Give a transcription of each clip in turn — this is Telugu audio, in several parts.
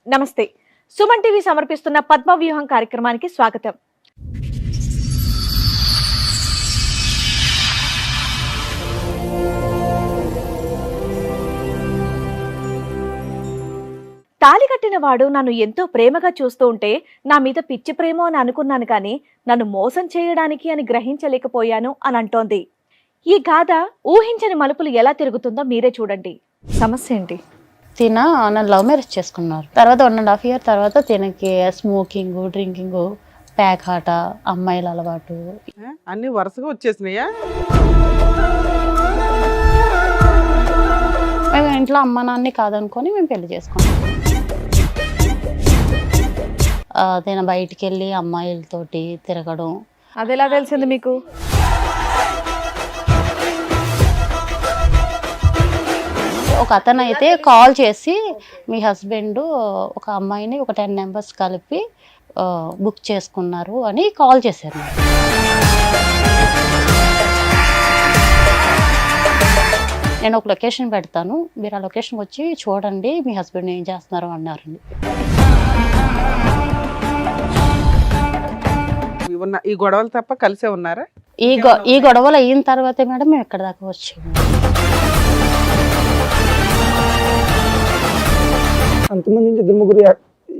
నమస్తే. సుమన్ టీవీ సమర్పిస్తున్న పద్మవ్యూహం కార్యక్రమానికి స్వాగతం. తాళి కట్టిన వాడు నన్ను ఎంతో ప్రేమగా చూస్తూ ఉంటే నా మీద పిచ్చి ప్రేమ అని అనుకున్నాను, కానీ నన్ను మోసం చేయడానికి అని గ్రహించలేకపోయాను అని అంటోంది. ఈ గాథ ఊహించని మలుపులు ఎలా తిరుగుతుందో మీరే చూడండి. సమస్య ఏంటి? నన్ను లవ్ మ్యారేజ్ చేసుకున్నారు. తర్వాత 1.5 years తర్వాత తినకి స్మోకింగ్, డ్రింకింగ్, ప్యాక్ ఆట, అమ్మాయిల అలవాటు అన్ని వరుసగా వచ్చేసినాయా? మేము ఇంట్లో అమ్మ నాన్ని కాదనుకొని మేము పెళ్లి చేసుకున్నాం. తిన బయటికి వెళ్ళి అమ్మాయిలతోటి తిరగడం. అది ఎలా తెలిసింది మీకు? ఒక అతను అయితే కాల్ చేసి మీ హస్బెండ్ ఒక అమ్మాయిని ఒక 10 members కలిపి బుక్ చేసుకున్నారు అని కాల్ చేశారు. నేను ఒక లొకేషన్ పెడతాను, మీరు ఆ లొకేషన్కి వచ్చి చూడండి మీ హస్బెండ్ ఏం చేస్తున్నారు అన్నారండి. ఈ గొడవలు తప్ప కలిసే ఉన్నారా? ఈ గొడవలు అయిన తర్వాతే మేడం మేము ఎక్కడ దాకా వచ్చాము. అంతమంది నుంచి 2-3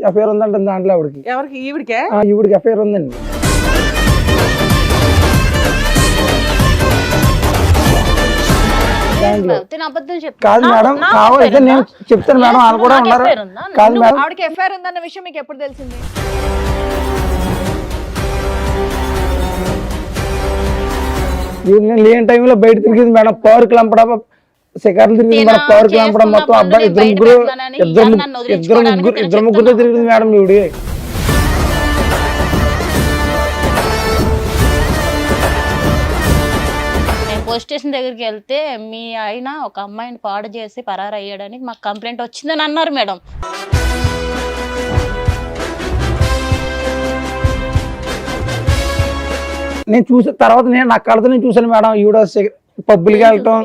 ఎఫ్ఐఆర్ ఉందంటే దాంట్లో ఆవిడకి. ఎవరికి? ఈవిడికే? ఈవిడికి ఎఫ్ఐఆర్ ఉందండి. కాదు మేడం, కావాలంటే నేను చెప్తాను మేడం, వాళ్ళు కూడా ఉన్నారు. కాదు మేడం, ఆవిడకి ఎఫ్ఐఆర్ ఉందన్న విషయం మీకు ఎప్పుడు తెలిసింది? నేను లేని టైంలో బయట తిరిగింది మేడం. పార్క్ లంపడం, శిఖర్లు తిరిగింది మేడం. పార్క్ లంపడం మొత్తం అబ్బాయి ఇద్దరు ముగ్గురుతో తిరిగింది మేడం ఈవిడి. పోలీస్ స్టేషన్ దగ్గరికి వెళ్తే మీ ఆయన ఒక అమ్మాయిని పాడు చేసి పరారు అయ్యాడని మాకు కంప్లైంట్ వచ్చిందని అన్నారు మేడం. నేను చూసిన తర్వాత నా కళ్ళతో నేను చూసాను మేడం. ఈవిడ పబ్బులకి వెళ్ళటం,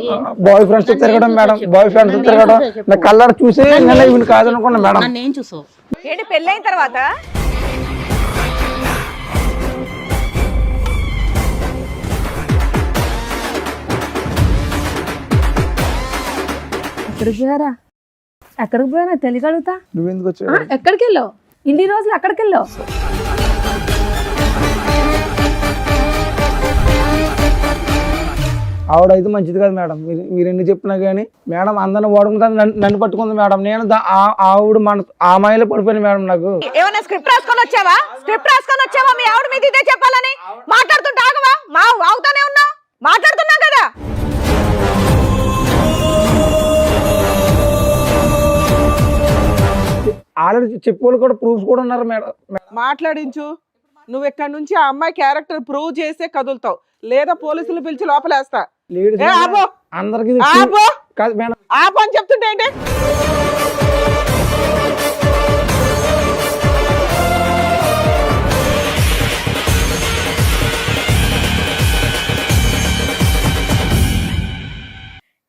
బాయ్ ఫ్రెండ్స్ తో తిరగడం మేడం. బాయ్ ఫ్రెండ్స్ తో తిరగడం నా కళ్ళ చూసి ఈవిని కాదనుకున్నా మేడం. నేను చూసావు ఏంటి పెళ్ళైన తర్వాత? ఎక్కడికి పోయినా తెలియగలుగుతా. నువ్వెందుకు వచ్చావు? ఎక్కడికి వెళ్ళావు? ఇన్ని రోజులు ఎక్కడికి వెళ్ళావు? ఆవిడైతే మంచిది కాదు మేడం. మీరు ఎన్ని చెప్పినా కానీ మేడం అందరిని వాడుకుంటా నన్ను పట్టుకుంది మేడం. నేను ఆవిడ మన ఆ మాయలో పడిపోయింది మేడం. నాకు ఏమన్నా స్క్రిప్ట్ రాసుకొని వచ్చావా? స్క్రిప్ట్ రాసుకొని వచ్చావా? మీ ఆవిడ మీద ఇదే చెప్పాలని మాట్లాడుతుంటే ఆగవా? ఆగుతానే ఉన్నావు, మాట్లాడుతున్నావు కదా. ఆల్రెడీ చెప్పుకోవాలి కూడా, ప్రూఫ్స్ కూడా ఉన్నారు మేడం. మాట్లాడించు. నువ్వు ఇక్కడ నుంచి ఆ అమ్మాయి క్యారెక్టర్ ప్రూవ్ చేసే కదులుతావు, లేదా పోలీసులు పిలిచి లోపలేస్తా. అందరికి కాదు మేడం. ఆపు అని చెప్తుంటే ఏంటి?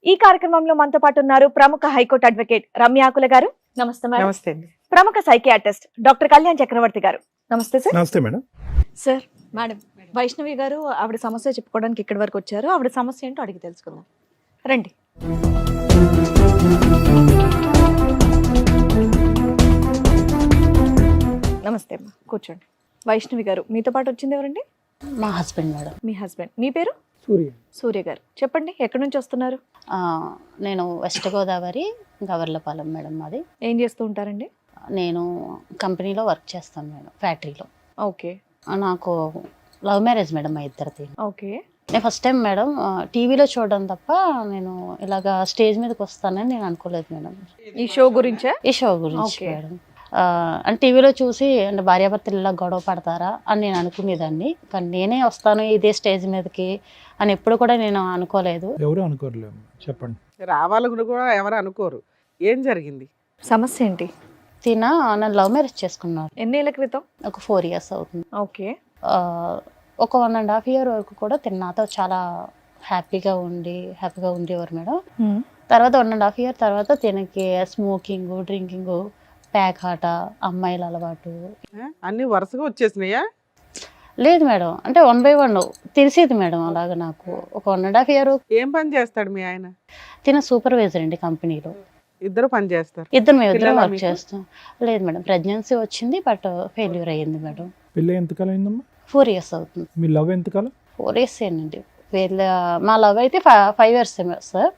ఈ కార్యక్రమంలో మనతో పాటు ఉన్నారు ప్రముఖ హైకోర్టు అడ్వకేట్ రమ్యాకుల గారు. నమస్తే మేడం. నమస్తే అండి. ప్రముఖ సైకియాట్రిస్ట్ డాక్టర్ కళ్యాణ్ చక్రవర్తి గారు. నమస్తే సార్. నమస్తే మేడం. సార్, మేడం వైష్ణవి గారు ఆవిడ సమస్య చెప్పుకోవడానికి ఇక్కడి వరకు వచ్చారు. ఆవిడ సమస్య ఏంటో అడిగి తెలుసుకుందాం, రండి. నమస్తే అమ్మా, కూర్చోండి. వైష్ణవి గారు, మీతో పాటు వచ్చింది ఎవరండి? మా హస్బెండ్ మేడం. మీ హస్బెండ్. మీ పేరు? సూర్య. సూర్య గారు, చెప్పండి ఎక్కడి నుంచి వస్తున్నారు? నేను వెస్ట్ గోదావరి గవర్లపాలెం మేడం. మాది. ఏం చేస్తూ ఉంటారండి? నేను కంపెనీలో వర్క్ చేస్తాను మేడం, ఫ్యాక్టరీలో. ఓకే. నాకు లవ్ మ్యారేజ్ మేడం మా ఇద్దరిది. ఓకే. నేను ఫస్ట్ టైం మేడం టీవీలో చూడడం తప్ప నేను ఇలాగా స్టేజ్ మీదకి వస్తానని నేను అనుకోలేదు మేడం. ఈ షో గురించా? ఈ షో గురించి మేడం. అంటే టీవీలో చూసి అంటే భార్యాభర్తలు ఇలా గొడవ పడతారా అని నేను అనుకునేదాన్ని, కానీ నేనే వస్తాను ఇదే స్టేజ్ మీదకి అని ఎప్పుడు కూడా నేను అనుకోలేదు. ఎవరు అనుకోరలేదు. చెప్పండి. రావాలని కూడా ఎవరు అనుకోరు. ఏం జరిగింది? సమస్య ఏంటి? నన్ను లవ్ మ్యారేజ్ చేసుకున్నారు. ఎన్నేళ్ల క్రితం? ఒక 4 years అవుతుంది. ఓకే. ఒక 1.5 year వరకు కూడా నాతో చాలా హ్యాపీగా ఉండేవారు మేడం. తర్వాత 1.5 year తర్వాత తినకి స్మోకింగ్, డ్రింకింగ్, పేకాట, అమ్మాయిల అలవాటు. అన్ని వరుసగా వచ్చేసినాయా? లేదు మేడం, అంటే 1 by 1 తెలిసేది మేడం. అలాగా నాకు ఒక 1.5 year. ఏం పని చేస్తాడు మీ ఆయన? తిన సూపర్వైజర్ అండి కంపెనీలో. ఇద్దరు పని చేస్తారు? మేము ఇద్దరం పిల్లలా వర్క్ మీకు? చేస్తాం. లేదు మేడం, ప్రెగ్నెన్సీ వచ్చింది బట్ ఫెయిల్యూర్ అయ్యింది మేడం. పెళ్ళి ఎంతకాలం అయిందమ్మా? 4 years అవుతుంది. మీ లవ్ ఎంతకాలం? 4 years ఏనండి. మా లవ్ అయితే 5 years సార్.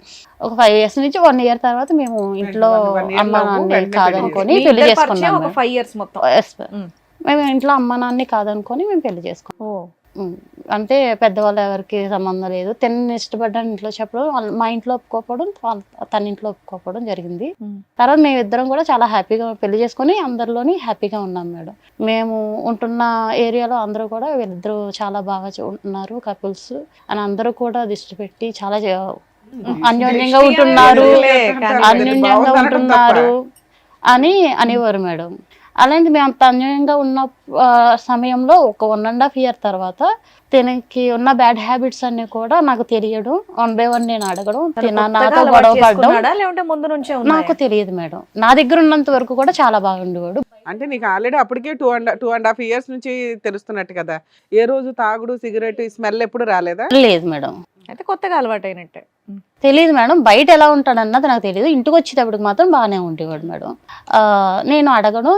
ఒక 5 years నుంచి 1 year తర్వాత మేము ఇంట్లో one year అమ్మ love, నాన్న వెంటనే కాదనుకొని మీ పెళ్లి ఇద్దరి పరిచయం చేసుకున్నాం ఒక 5 years మొత్తం. Yes, ma'am. మేము ఇంట్లో అమ్మ నాన్ని కాదనుకొని మేము పెళ్లి చేసుకున్నాం. అంటే పెద్దవాళ్ళు ఎవరికి సంబంధం లేదు. తనని ఇష్టపడ్డాను ఇంట్లో చెప్పడం, మా ఇంట్లో ఒప్పుకోకపోవడం, తన ఇంట్లో ఒప్పుకోకపోవడం జరిగింది. తర్వాత మేము ఇద్దరం కూడా చాలా హ్యాపీగా పెళ్లి చేసుకొని అందరిలోని హ్యాపీగా ఉన్నాం మేడం. మేము ఉంటున్న ఏరియాలో అందరూ కూడా వీళ్ళిద్దరూ చాలా బాగా ఉన్నారు కపుల్స్ అని అందరూ కూడా దృష్టి పెట్టి చాలా అన్యోన్యంగా ఉంటున్నారు, అన్యోన్యంగా ఉంటున్నారు అని అనేవారు మేడం. అలాంటి మేము అంత అన్యాయంగా ఉన్న సమయంలో ఒక 1.5 year తర్వాత తనకి ఉన్న బ్యాడ్ హ్యాబిట్స్ అన్ని కూడా నాకు తెలియడం, 1 by 1 నేను అడగడం, నాతో గొడవ పడడం లేకుంటే ముందు నుంచే నాకు తెలియదు మేడం. నా దగ్గర ఉన్నంత వరకు కూడా చాలా బాగుండేవాడు. అంటే నీకు ఆల్రెడీ అప్పటికే 2.5 years నుంచి తెలుస్తున్నట్టు కదా? ఏ రోజు తాగుడు సిగరెట్ స్మెల్ ఎప్పుడు రాలేదా? లేదు మేడం, అయితే కొత్తగా అలవాటు అయినట్టే. తెలియదు మేడం. బయట ఎలా ఉంటాడు అన్నది నాకు తెలియదు. ఇంటికి వచ్చేటప్పటికి మాత్రం బాగానే ఉండేవాడు మేడం. నేను అడగడం,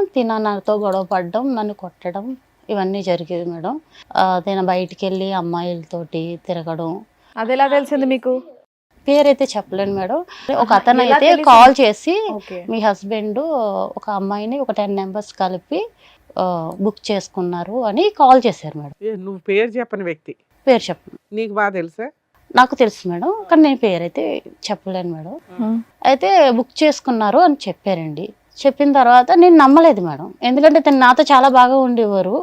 నాతో గొడవ పడడం, నన్ను కొట్టడం ఇవన్నీ జరిగేది మేడం. నేను బయటికి వెళ్ళి అమ్మాయిలతోటి తిరగడం. అది ఎలా తెలిసింది మీకు? పేరైతే చెప్పలేను మేడం. ఒక అతను ఎలా అయితే తెలిసింది? కాల్ చేసి ఓకే. మీ హస్బెండ్ ఒక అమ్మాయిని ఒక 10 members కలిపి బుక్ చేసుకున్నారు అని కాల్ చేశారు మేడం. నువ్వు పేరు చెప్పని వ్యక్తి పేరు చెప్పను. నీకు బాగా తెలుసా? నాకు తెలుసు మేడం, కానీ నేను పేరైతే చెప్పలేను మేడం. అయితే బుక్ చేసుకున్నారు అని చెప్పారండి. చెప్పిన తర్వాత నేను నమ్మలేదు మేడం, ఎందుకంటే తను నాతో చాలా బాగా ఉండేవారు.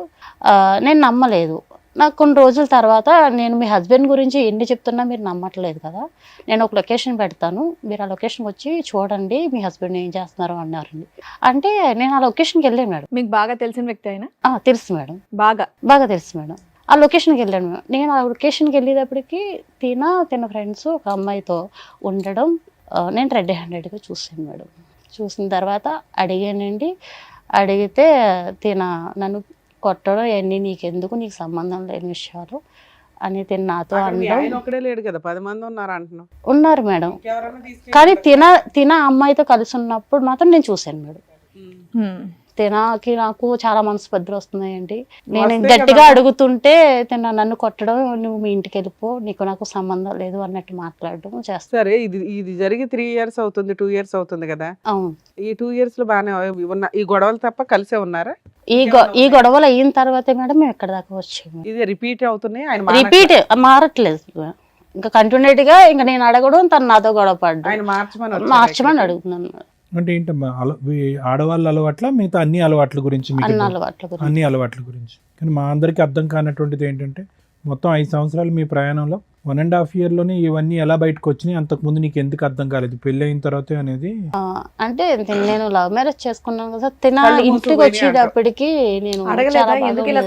నేను నమ్మలేదు. నాకు కొన్ని రోజుల తర్వాత నేను మీ హస్బెండ్ గురించి ఎన్ని చెప్తున్నా మీరు నమ్మట్లేదు కదా, నేను ఒక లొకేషన్ పెడతాను, మీరు ఆ లొకేషన్కి వచ్చి చూడండి మీ హస్బెండ్ ఏం చేస్తున్నారు అన్నారండి. అంటే నేను ఆ లొకేషన్కి వెళ్ళాను మేడం. మీకు బాగా తెలిసిన వ్యక్తి అయినా? తెలుసు మేడం, బాగా తెలుసు మేడం. ఆ లొకేషన్కి వెళ్ళాను మేడం. నేను ఆ లొకేషన్కి వెళ్ళేటప్పటికి తన ఫ్రెండ్స్ ఒక అమ్మాయితో ఉండడం నేను రెడ్ హ్యాండెడ్గా చూసాను మేడం. చూసిన తర్వాత అడిగానండి. అడిగితే నన్ను కొట్టడం ఇవన్నీ నీకెందుకు, నీకు సంబంధం లేని విషయాలు అని నాతో అనడం. ఒక్కడే లేడు కదా, 10 మంది ఉన్నారు అంటున్నావు. ఉన్నారు మేడం, కానీ అమ్మాయితో కలిసి ఉన్నప్పుడు మాత్రం నేను చూశాను మేడం. నాకు చాలా మనస్పర్ధలు వస్తున్నాయండి. నేను గట్టిగా అడుగుతుంటే నన్ను కొట్టడం, నువ్వు మీ ఇంటికి వెళ్ళిపో, నీకు నాకు సంబంధం లేదు అన్నట్టు మాట్లాడడం చేస్తాను. సరే, ఇది జరిగి 3 years అవుతుంది, 2 years అవుతుంది కదా? అవును. ఈ 2 years లో బాగానే ఉన్న ఈ గొడవలు తప్ప కలిసే ఉన్నారా? ఈ గొడవలు అయిన తర్వాతే మేడం మేము ఎక్కడ దాకా వచ్చాము. ఇది రిపీట్ అవుతున్నాయి, ఆయన రిపీట్ మారట్లేదు. ఇంకా కంటిన్యూట్ గా ఇంకా నేను అడగడం, తను నాతో గొడవ పడ్డం, ఆయన మార్చమని అడుగుతున్నాను. అంటే ఏంటమ్మా ఆడవాళ్ళ అలవాట్ల మిగతా అన్ని అలవాట్ల గురించి మీకు అన్ని అలవాట్ల గురించి? కానీ మా అందరికీ అర్థం కానటువంటిది ఏంటంటే మొత్తం 5 సంవత్సరాలు మీ ప్రయాణంలో 1.5 year లోనే ఇవన్నీ ఎలా బయటకు వచ్చినాయి, అంతకుముందు నీకు ఎందుకు అర్థం కాలేదు పెళ్లి అయిన తర్వాత అనేది? అంటే నేను లవ్ మ్యారేజ్ చేసుకున్నాను కదా, ఇంటికి వచ్చేటప్పటికి నేను ఎందుకు ఇలా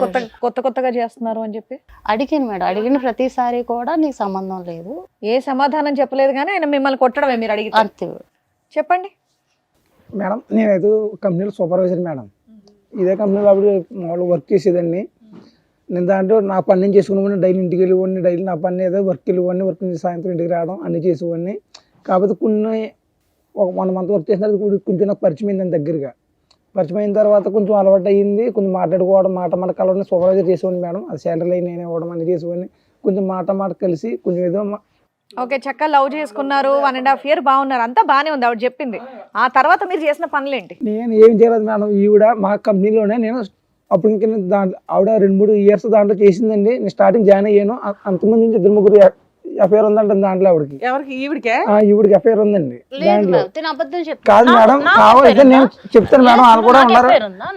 కొత్తగా చేస్తున్నారు అని చెప్పి అడిగాను మేడం. అడిగిన ప్రతిసారి కూడా నీకు సంబంధం లేదు, ఏ సమాధానం చెప్పలేదు, కానీ ఆయన మిమ్మల్ని కొట్టడమే మీరు అడిగి. అంతే. చెప్పండి మేడం. నేనైతే కంపెనీలో సూపర్వైజర్ మేడం. ఇదే కంపెనీలో అప్పుడు మామూలు వర్క్ చేసేదాన్ని. నేను దాంట్లో నా పని నేను చేసుకునేవాడిని, డైలీ ఇంటికి వెళ్ళేవాడిని, డైలీ నా పని ఏదో వర్క్ వెళ్ళేవాడిని, వర్క్ నుంచి సాయంత్రం ఇంటికి రావడం అన్నీ చేసేవాడిని. కాకపోతే ఒక 1 month వర్క్ చేసిన తర్వాత కొంచెం నాకు పరిచయం అయింది దగ్గరగా. పరిచయం అయిన తర్వాత కొంచెం అలవాటు అయ్యింది, కొంచెం మాట్లాడుకోవడం, మాట కలవడం, సూపర్వైజర్ చేసేవాడిని మేడం. అది శాలరీ నేను ఇవ్వడం అన్నీ చేసేవాడిని. కొంచెం మాట కలిసి కొంచెం ఏదో ఓకే, చక్కగా లవ్ చేసుకున్నారు, 1.5 year బాగున్నారు, అంతా బానే ఉంది ఆవిడ చెప్పింది. ఆ తర్వాత మీరు చేసిన పనులేంటి? నేను ఏం చేయలేదు మేడం. ఈవిడ మా కంపెనీలోనే నేను అప్పుడు ఇంకా దాంట్లో ఆవిడ 2-3 years దాంట్లో చేసిందండి. నేను స్టార్టింగ్ జాయిన్ అయ్యాను. అంతమంది నుంచి 2-3 ఎఫ్ఐఆర్ ఉందంట దాంట్లో ఆవిడకి. ఎవరికి? ఈవిడికి ఎఫ్ఐఆర్ ఉందండి దాంట్లో. కాదు కాదు మేడం, కావాలంటే నేను చెప్తాను మేడం, వాళ్ళు కూడా ఉన్నారు.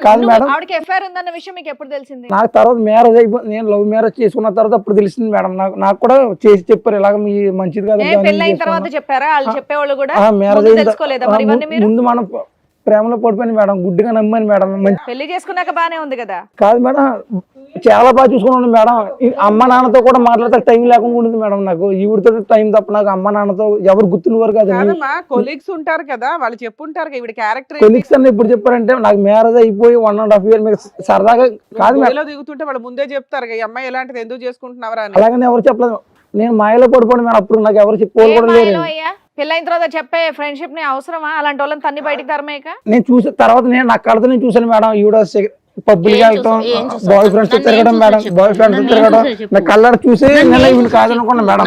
కాదు మేడం, ఆవిడకి ఎఫ్ఐఆర్ ఉందన్న విషయం మీకు ఎప్పుడు తెలిసింది? నాకు తర్వాత మ్యారేజ్ అయిపోయి నేను లవ్ మ్యారేజ్ చేసుకున్న తర్వాత అప్పుడు తెలిసింది మేడం. నాకు కూడా చేసి చెప్పారు, ఇలాగ మీ మంచిది కాదు. పెళ్లి అయిన తర్వాత చెప్పారా? వాళ్ళు చెప్పేవాళ్ళు కూడా మ్యారేజ్ తెలుసుకోలేదా మరి ఇవన్నీ మీరు? ముందు మనం ప్రేమలో పడిపోయింది మేడం, గుడ్డిగా నమ్మాను మేడం. పెళ్లి చేసుకున్నాక బానే ఉంది కదా? కాదు మేడం, చాలా బాగా చూసుకున్నాను మేడం. ఈ అమ్మ నాన్నతో కూడా మాట్లాడితే టైం లేకుండా ఉండేది మేడం. నాకు ఈవిడితో టైం తప్ప నాకు అమ్మ నాన్నతో ఎవరు గుర్తున్నవారు కాదు. కాదమ్మా, కొలీగ్స్ ఉంటారు కదా, వాళ్ళు చెప్పుంటారు కదా ఈవిడ క్యారెక్టర్ కొలీగ్స్ అన్న ఇప్పుడు చెప్పారంటే నాకు మ్యారేజ్ అయిపోయి 1.5 year మీకు సరదాగా కాదు మేడం. దిగుతుంటే వాళ్ళు ముందే చెప్తారు ఈ అమ్మాయి ఎలాంటిది ఎందుకు చేసుకుంటున్నావరా అని. అలాగని ఎవరు చెప్పలేదు. నేను మాయలో పడిపోయాను మేడం. అప్పుడు నాకు ఎవరు చెప్పుకోవాలి కూడా లేరు. పెళ్ళైన తర్వాత చెప్పే ఫ్రెండ్షిప్ ని అవసరమా? అలాంటి వాళ్ళని తన్ని బయటికి తరమేక. నేను చూసిన తర్వాత నేను నా కళ్ళతో నేను చూసాను మేడం. ఈవిడ పబ్బులకి వెళ్ళటం, బాయ్ ఫ్రెండ్స్ తిరగడం మేడం, బాయ్ ఫ్రెండ్స్ తిరగడం నా కళ్ళ చూసి నేను ఈవిడ కాదనుకున్నా మేడం.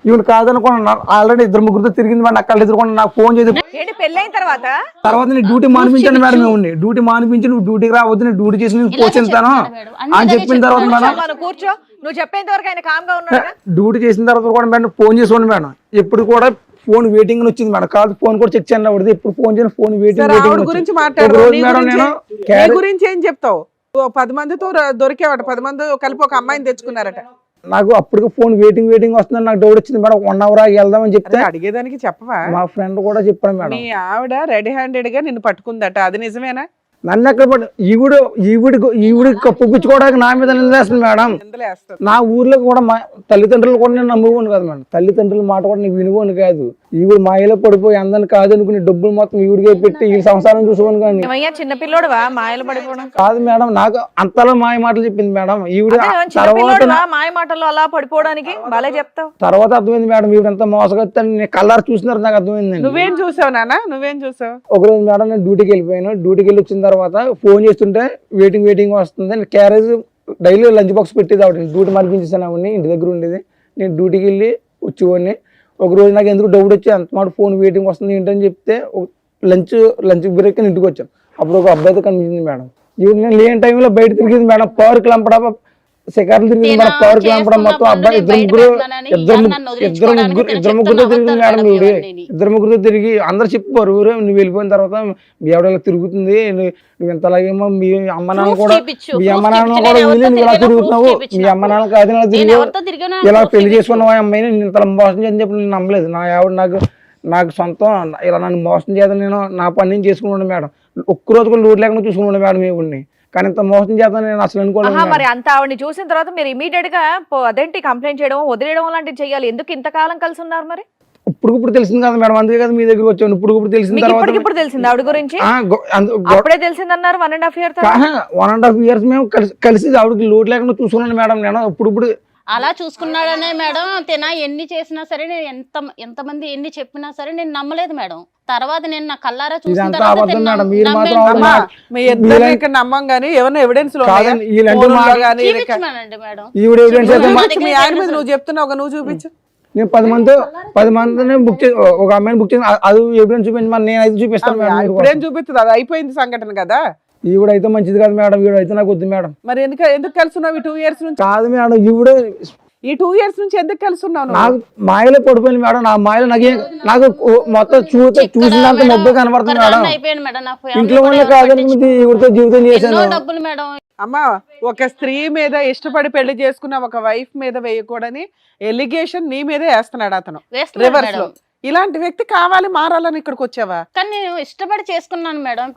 ఈవిడ కాదనుకున్నా. ఆల్రెడీ 2-3 తిరిగింది మేడం. నా కళ్ళు ఎదురుకున్నా. నాకు ఫోన్ చేసి ఏంటి పెళ్ళైన తర్వాత నేను డ్యూటీ మానిపించాను మేడం. మేము డ్యూటీ మానిపించి నువ్వు డ్యూటీకి రావద్దు, నేను డ్యూటీ చేసి నేను పోషిస్తాను అని చెప్పిన తర్వాత మేడం, మనం కూర్చో, నువ్వు చెప్పేంత వరకు ఆయన కామ్ గా ఉన్నాడు. డ్యూటీ చేసిన తర్వాత కూడా మేడం ఫోన్ చేసుకోండి మేడం. ఎప్పుడు కూడా ఫోన్ వెయిటింగ్ వచ్చింది మేడం. కాదు ఫోన్ కూడా చెక్ చేయండి. ఆవిడది ఎప్పుడు ఫోన్ చేయండి, ఫోన్ ఆవిడ గురించి మాట్లాడు. మేడం నేను గురించి ఏం చెప్తావు? 10 మందితో దొరికేవాట, 10 మంది కలిపి ఒక అమ్మాయిని తెచ్చుకున్నారట. నాకు అప్పటికి ఫోన్ వెయిటింగ్ వస్తుందని నాకు డౌట్ వచ్చింది మేడం. 1 hour వెళ్దామని చెప్తే అడిగేదానికి చెప్పవా? మా ఫ్రెండ్ కూడా చెప్పాను మేడం. మీ ఆవిడ రెడీ హ్యాండెడ్ గా నిన్ను పట్టుకుందట, అది నిజమేనా? నన్ను ఎక్కడ పట్టు ఈవిడ కప్పుపించుకోవడానికి నా మీద నిందేస్తుంది మేడం. నా ఊర్లో కూడా మా తల్లిదండ్రులు కూడా నేను నమ్ముకోను కాదు మేడం. తల్లిదండ్రుల మాట కూడా నేను వినుకోను కాదు. ఈవిడ మాయలో పడిపోయి అందరిని కాదు అనుకుని డబ్బులు మొత్తం ఈవిడికే పెట్టి ఈ సంసారం చూసుకోను. కానీ చిన్నపిల్లోడువా మాయలు పడిపోవడం కాదు మేడం. నాకు అంతలా మాయ మాటలు చెప్పింది మేడం ఈవిడ. తర్వాత మాయ మాటలు అలా పడిపోవడానికి బాలే చెప్తావు. తర్వాత అర్థమైంది మేడం ఈవిడ ఎంత మోసగొత్తాను. నేను కలర్ చూసినారు నాకు అర్థమైంది. నువ్వేం చూసావు నాన్న? నువ్వేం చూసావు? ఒకరోజు మేడం నేను డ్యూటీకి వెళ్ళిపోయాను. డ్యూటీకి వెళ్ళి వచ్చిన తర్వాత ఫోన్ చేస్తుంటే వెయిటింగ్ వస్తుంది. క్యారేజ్ డైలీ లంచ్ బాక్స్ పెట్టేది ఆవిడ. డ్యూటీ మరిపించేసాను ఆవిడని, ఇంటి దగ్గర ఉండేది. నేను డ్యూటీకి వెళ్ళి వచ్చేవాడిని. ఒకరోజు నాకు ఎందుకు డౌట్ వచ్చి అంత మాట ఫోన్ వెయిటింగ్ వస్తుంది ఏంటని చెప్తే లంచ్ బ్రేక్ అని ఇంటికి వచ్చాను. అప్పుడు ఒక అబ్బాయితో కనిపించింది మేడం. ఈవిడ నేను లేని టైంలో బయట తిరిగింది మేడం. పార్క్ లంపడ శిఖర్లు తిరిగింది మేడం. పార్క్ లంపడ మొత్తం అబ్బాయి ఇద్దరు ముగ్గురుతో తిరిగింది మేడం. ఈవిడ 2-3 తిరిగి అందరు చెప్పారు ఊరే నువ్వు వెళ్ళిపోయిన తర్వాత మీ ఆవిడ తిరుగుతుంది, నువ్వు ఇంతలాగేమో మీ అమ్మ నాన్న కూడా వీళ్ళు నువ్వు ఇలా తిరుగుతున్నావు, మీ అమ్మ నాన్న కాదు తిరిగి ఇలా పెళ్లి చేసుకున్నావు ఆ అమ్మాయిని నేను ఇంత మోసం చేయని చెప్పి నేను నమ్మలేదు. నా ఆవిడ నాకు సొంతం ఇలా నన్ను మోసం చేద్దాం, నేను నా పని నేను చేసుకున్నాను మేడం. ఒక్కరోజు కూడా లూరు లేకుండా చూసుకున్నాను మేడం ఈవిడిని. కానీ ఇంత మోసం చేద్దాం నేను అసలు అనుకోలేదు. మరి అంత ఆవిడని చూసిన తర్వాత మీరు ఇమీడియట్ గా అదేంటి కంప్లైంట్ చేయడం వదిలేయడం లాంటివి చేయాలి. ఎందుకు ఇంతకాలం కలిసి ఉన్నారు? మరి ఇప్పుడు తెలిసింది కదా మేడం. అందుకే కదా మీ దగ్గర వచ్చాను. ఇప్పుడు తెలిసిన తర్వాత ఇప్పుడు తెలిసింది ఆవిడ గురించి. అప్పుడే తెలిసింది అన్నారు 1.5 years. 1.5 years మేము కలిసి ఆవిడకి లోటు లేకుండా చూసుకున్నాను మేడం. నేను ఇప్పుడు అలా చూసుకున్నాడనే మేడం. తిన ఎన్ని చేసినా సరే, నేను ఎంతమంది ఎన్ని చెప్పినా సరే నేను నమ్మలేదు మేడం. తర్వాత నేను నా కల్లారా చూసిన నమ్మం గానీ ఏమన్నా ఎవిడెన్స్ నువ్వు చెప్తున్నావు, నువ్వు చూపించు. నేను 10 మందిని బుక్ చేసి ఒక అమ్మాయిని బుక్ చేసి అది ఎవిడెన్స్ చూపించి మరి నేను అయితే చూపిస్తాను. ఇప్పుడేం చూపిస్తుంది? అది అయిపోయింది సంఘటన కదా. ఈవిడైతే మంచిది కాదు మేడం. ఈవిడైతే నాకు వద్దు మేడం. మరి ఎందుకు కలుసున్నావు ఈ 2 years నుంచి? కాదు మేడం, ఈవిడ ఈ 2 years నుంచి ఎందుకు కలుసున్నావు? నాకు మాయలో పడిపోయింది మేడం. నా మాయలో నాకు మొత్తం చూసినంత మొబ్బే కనబడుతుంది మేడం. ఇంట్లో ఉన్న కాదని ఈవిడతో జీవితం చేశాను. అమ్మా, ఒక స్త్రీ మీద ఇష్టపడి పెళ్లి చేసుకున్న ఒక వైఫ్ మీద వేయకూడని ఎలిగేషన్ నీ మీదే వేస్తున్నాడు అతను రివర్స్ లో. ఇలాంటి వ్యక్తి కావాలి మారాలని ఇక్కడికి వచ్చావా? కానీ నేను ఇష్టపడి చేసుకున్నాను మేడం.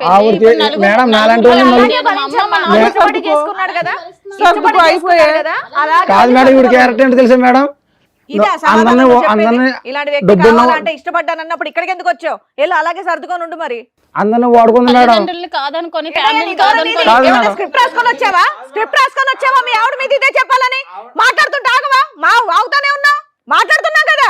కాదు మేడం, ఈవిడ క్యారెక్టర్ ఏంటో తెలుసా మేడం? ఇష్టపడ్డానన్నప్పుడు ఇక్కడికి ఎందుకు వచ్చావు? వెళ్ళి అలాగే సర్దుకొని ఉండు. మరి అందరిని వాడుకుంది మేడం. కాదనుకొని స్క్రిప్ట్ రాసుకొని వచ్చావా? మీ ఆవిడ మీద ఇదే చెప్పాలని మాట్లాడుతుంటే ఆగవా? అవుతానే ఉన్నావు, మాట్లాడుతున్నావు కదా.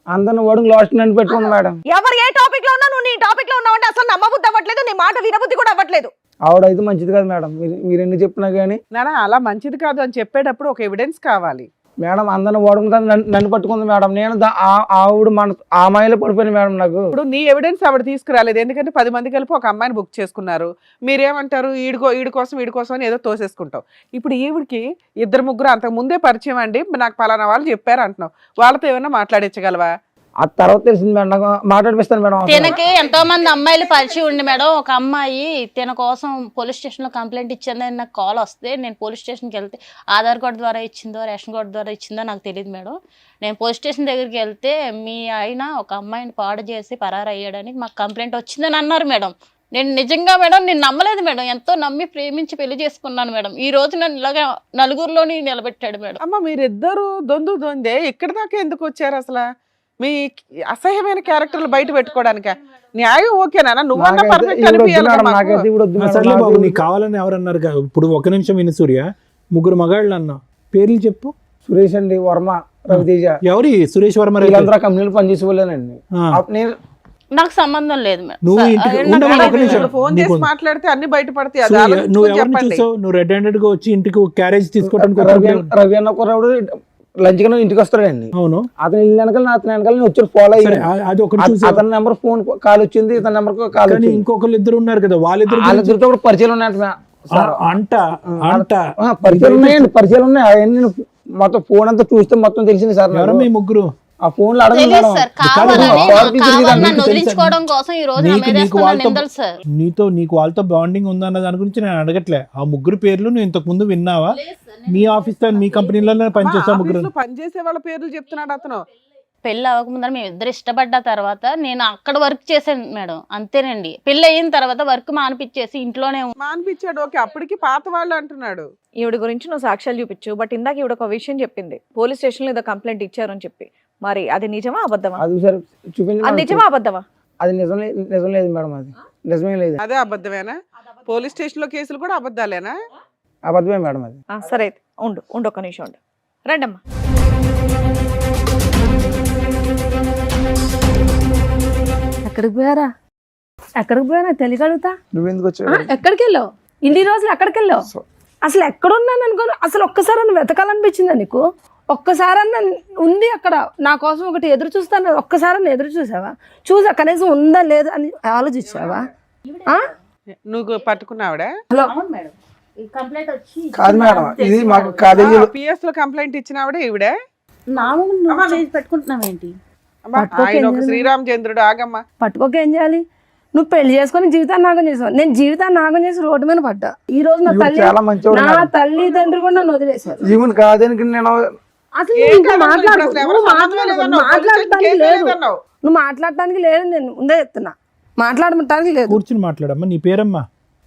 అందరిని వాడుకు లాస్ట్ నన్ను పెట్టుకుంది మేడం. ఎవరు ఏ టాపిక్ లో ఉన్నా నువ్వు నీ టాపిక్ లో ఉన్నావు అంటే అసలు నమ్మబుద్ధి అవ్వట్లేదు, నీ మాట వినబుద్ధి కూడా అవ్వట్లేదు. ఆవిడైతే మంచిది కాదు మేడం. మీరు ఎన్ని చెప్పినా కానీ నానా అలా మంచిది కాదు అని చెప్పేటప్పుడు ఒక ఎవిడెన్స్ కావాలి మేడం. అందరిని వాడుకుంటాను నన్ను పట్టుకుంది మేడం. నేను ఆవిడ ఆ మాయలో పడిపోయింది మేడం. నాకు ఇప్పుడు నీ ఎవిడెన్స్ ఆవిడ తీసుకురాలేదు. ఎందుకంటే 10 మంది కలిపి ఒక అమ్మాయిని బుక్ చేసుకున్నారు. మీరేమంటారు? వీడి కోసం అని ఏదో తోసేసుకుంటావు. ఇప్పుడు ఈవిడికి 2-3 అంతకు ముందే పరిచయం అండి, నాకు పలానా వాళ్ళు చెప్పారు అంటున్నావు. వాళ్ళతో ఏమైనా మాట్లాడించగలవా? ఆ తర్వాత తెలిసింది మేడం. నాకు మాట్లాడిపిస్తాను మేడం. తినకి ఎంతో మంది అమ్మాయిలు పరిచయం ఉండి మేడం. ఒక అమ్మాయి తిన కోసం పోలీస్ స్టేషన్ లో కంప్లైంట్ ఇచ్చిందని నాకు కాల్ వస్తే నేను పోలీస్ స్టేషన్కి వెళ్తే ఆధార్ కార్డు ద్వారా ఇచ్చిందో రేషన్ కార్డు ద్వారా ఇచ్చిందో నాకు తెలియదు మేడం. నేను పోలీస్ స్టేషన్ దగ్గరికి వెళ్తే మీ ఆయన ఒక అమ్మాయిని పాడు చేసి పరారు అయ్యాడని మాకు కంప్లైంట్ వచ్చిందని అన్నారు మేడం. నేను నిజంగా మేడం నేను నమ్మలేదు మేడం, ఎంతో నమ్మి ప్రేమించి పెళ్లి చేసుకున్నాను మేడం. ఈ రోజు నన్ను ఇలాగా నలుగురిలోని నిలబెట్టాడు మేడం. అమ్మ మీరిద్దరు దొందే ఇక్కడ దాకా ఎందుకు వచ్చారు అసలు? మీ అసహ్యమైన క్యారెక్టర్లు బయట పెట్టుకోవడానిక? న్యాయం ఓకేనా? నువ్వన్నా నాకైతే పర్ఫెక్ట్ ఈవిడ వద్దు అనిపించాలి మేడం, కదా మాకు. నాకైతే ఈవిడ వద్దు మేడం, సర్లే నాకు బాబు, నీకు కావాలని ఎవరన్నారు ఇప్పుడు? ఒక నిమిషం విను సూర్య, ముగ్గురు మగాళ్ళు అన్నా, పేర్లు చెప్పు. సురేష్ అండి, వర్మ, రవితేజ, ఎవరి? సురేష్ వర్మ రెడ్డి. వీళ్ళందరూ కంపెనీలు పనిచేసే వాళ్ళేనండి. నేను నాకు సంబంధం లేదు మేడం. నువ్వు ఇంటికి నాకు ఉండమ్మా, తెలియదు ఒక నిమిషం. ఇప్పుడు ఫోన్ నీకు చేసి మాట్లాడితే అన్ని బయటపడతాయి. అది సూర్య, ఆలోచించుకొని నువ్వు ఎవరిని చెప్పండి. చూసావు? నువ్వు రెడ్ హ్యాండెడ్ గా వచ్చి ఇంటికి క్యారేజ్ తీసుకోవడానికి రవి అన్న కుర్రాడు లంచ్ గా ఇంటికి వస్తాడండి. అవును, అతను ఇల్లు వెనకాల అతని వెనకాల నేను వచ్చి ఫాలో సరే, అయ్యాను. అది ఒకటి చూసావు. అతని నెంబర్ ఫోన్ కాల్ వచ్చింది, ఇతని నెంబర్ కాల్ కానీ వచ్చింది. ఇంకొకరు ఇద్దరు ఉన్నారు కదా, వాళ్ళిద్దరు వాళ్ళిద్దరితో కూడా పరిచయాలు ఉన్నాయంట సార్. అంట అంట పరిచయాలు ఉన్నాయండి, పరిచయాలు ఉన్నాయి. అవన్నీ నేను మొత్తం ఫోన్ అంతా చూస్తే మొత్తం తెలిసింది సార్. ఎవరు మీ ముగ్గురు? ఆ ఫోన్ లో అడగండి తెలియదు మేడం. సార్, కాదు, కావాలని కాదు, కావాలని నన్ను తెలుసా? వదిలించుకోవడం కోసం ఈ రోజు నా మీద నీకు వేస్తున్న వాళ్ళతో నిందలు సార్. నీకు వాళ్ళతో బాండింగ్ ఉందన్న దాని గురించి నేను అడగట్లే. ఆ ముగ్గురు పేర్లు నువ్వు ఇంతకు ముందు విన్నావా? మీ ఆఫీస్ మీ కంపెనీలోనే పనిచేస్తా ముగ్గురు. ఆఫీసులో పనిచేసే వాళ్ళ పేర్లు చెప్తున్నాడు అతను. పెళ్ళి అవ్వకముందర మేము ఇద్దరు ఇష్టపడ్డ తర్వాత నేను అక్కడ వర్క్ చేశాను మేడం, అంతేనండి. పెళ్ళి అయిన తర్వాత వర్క్ మానిపించేసి ఇంట్లోనే మానిపించాడు, ఓకే. అప్పటికి పాత వాళ్ళు అంటున్నాడు. ఈవిడ గురించి నువ్వు సాక్ష్యాలు చూపించు, బట్ ఇందాక ఈవిడ ఒక విషయం చెప్పింది, పోలీస్ స్టేషన్ లో ఏదో కంప్లైంట్ ఇచ్చారని చెప్పి. మరి అది నిజమా అబద్ధమా? అది సార్ చూపించి అది నిజమా అబద్ధమా? అది నిజం లేదు మేడం, అది నిజమే లేదు, అదే అబద్ధమేనా? పోలీస్ స్టేషన్ లో కేసులు కూడా అబద్ధాలేనా? అబద్ధమే మేడం అది. సరే అయితే ఉండు ఒక్క నిమిషం ఉండు. రండమ్మా. ఎక్కడికి పోయారా? ఎక్కడికి పోయారా తెలియగలుగుతా? నువ్వెందుకు వచ్చావు? ఎక్కడికి వెళ్ళావు? ఇన్ని రోజులు ఎక్కడికి వెళ్ళావు? అసలు ఎక్కడున్నాను అనుకో, అసలు ఒక్కసారి వెతకాలనిపించిందా నీకు? ఒక్కసారన్నా ఉంది అక్కడ నా కోసం ఒకటి ఎదురు చూస్తాను, ఒక్కసారన్నా ఎదురు చూసావా? చూసా కనీసం ఉందా లేదా అని ఆలోచించావా? నువ్వు పట్టుకున్నావిడా? హలో కాదు మేడం, ఇది మాకు కాలేజీ పిఎస్ లో కంప్లైంట్ ఇచ్చినావిడే ఈవిడే? పెట్టుకుంటున్నావు ఏంటి? అమ్మా, ఆయన ఒక శ్రీరామచంద్రుడు. ఆగమ్మా. పట్టుకోక ఏం చేయాలి? నువ్వు పెళ్లి చేసుకొని జీవితాన్ని నాగం చేసావు, నేను జీవితాన్ని నాగం చేసి రోడ్డు మీద పడ్డా. ఈ రోజు నా తల్లి చాలా మంచివాడు నా మేడం. తల్లిదండ్రులు కూడా నన్ను వదిలేశారు. ఈవెన్ కాదని నేను అసలు ఏం నువ్వు ఇంకా కాదు, మాట్లాడు, ఇప్పుడు అసలు ఎవరు నువ్వు సంబంధం మాట్లాడు, లేదన్నావు, మాట్లాడటానికి కేసు లేదు, లేదన్నావు. నువ్వు మాట్లాడటానికి లేదు, నేను ముందే చెప్తున్నా, మాట్లాడటానికి లేదు. కూర్చుని మాట్లాడమ్మా. నీ పేరమ్మా?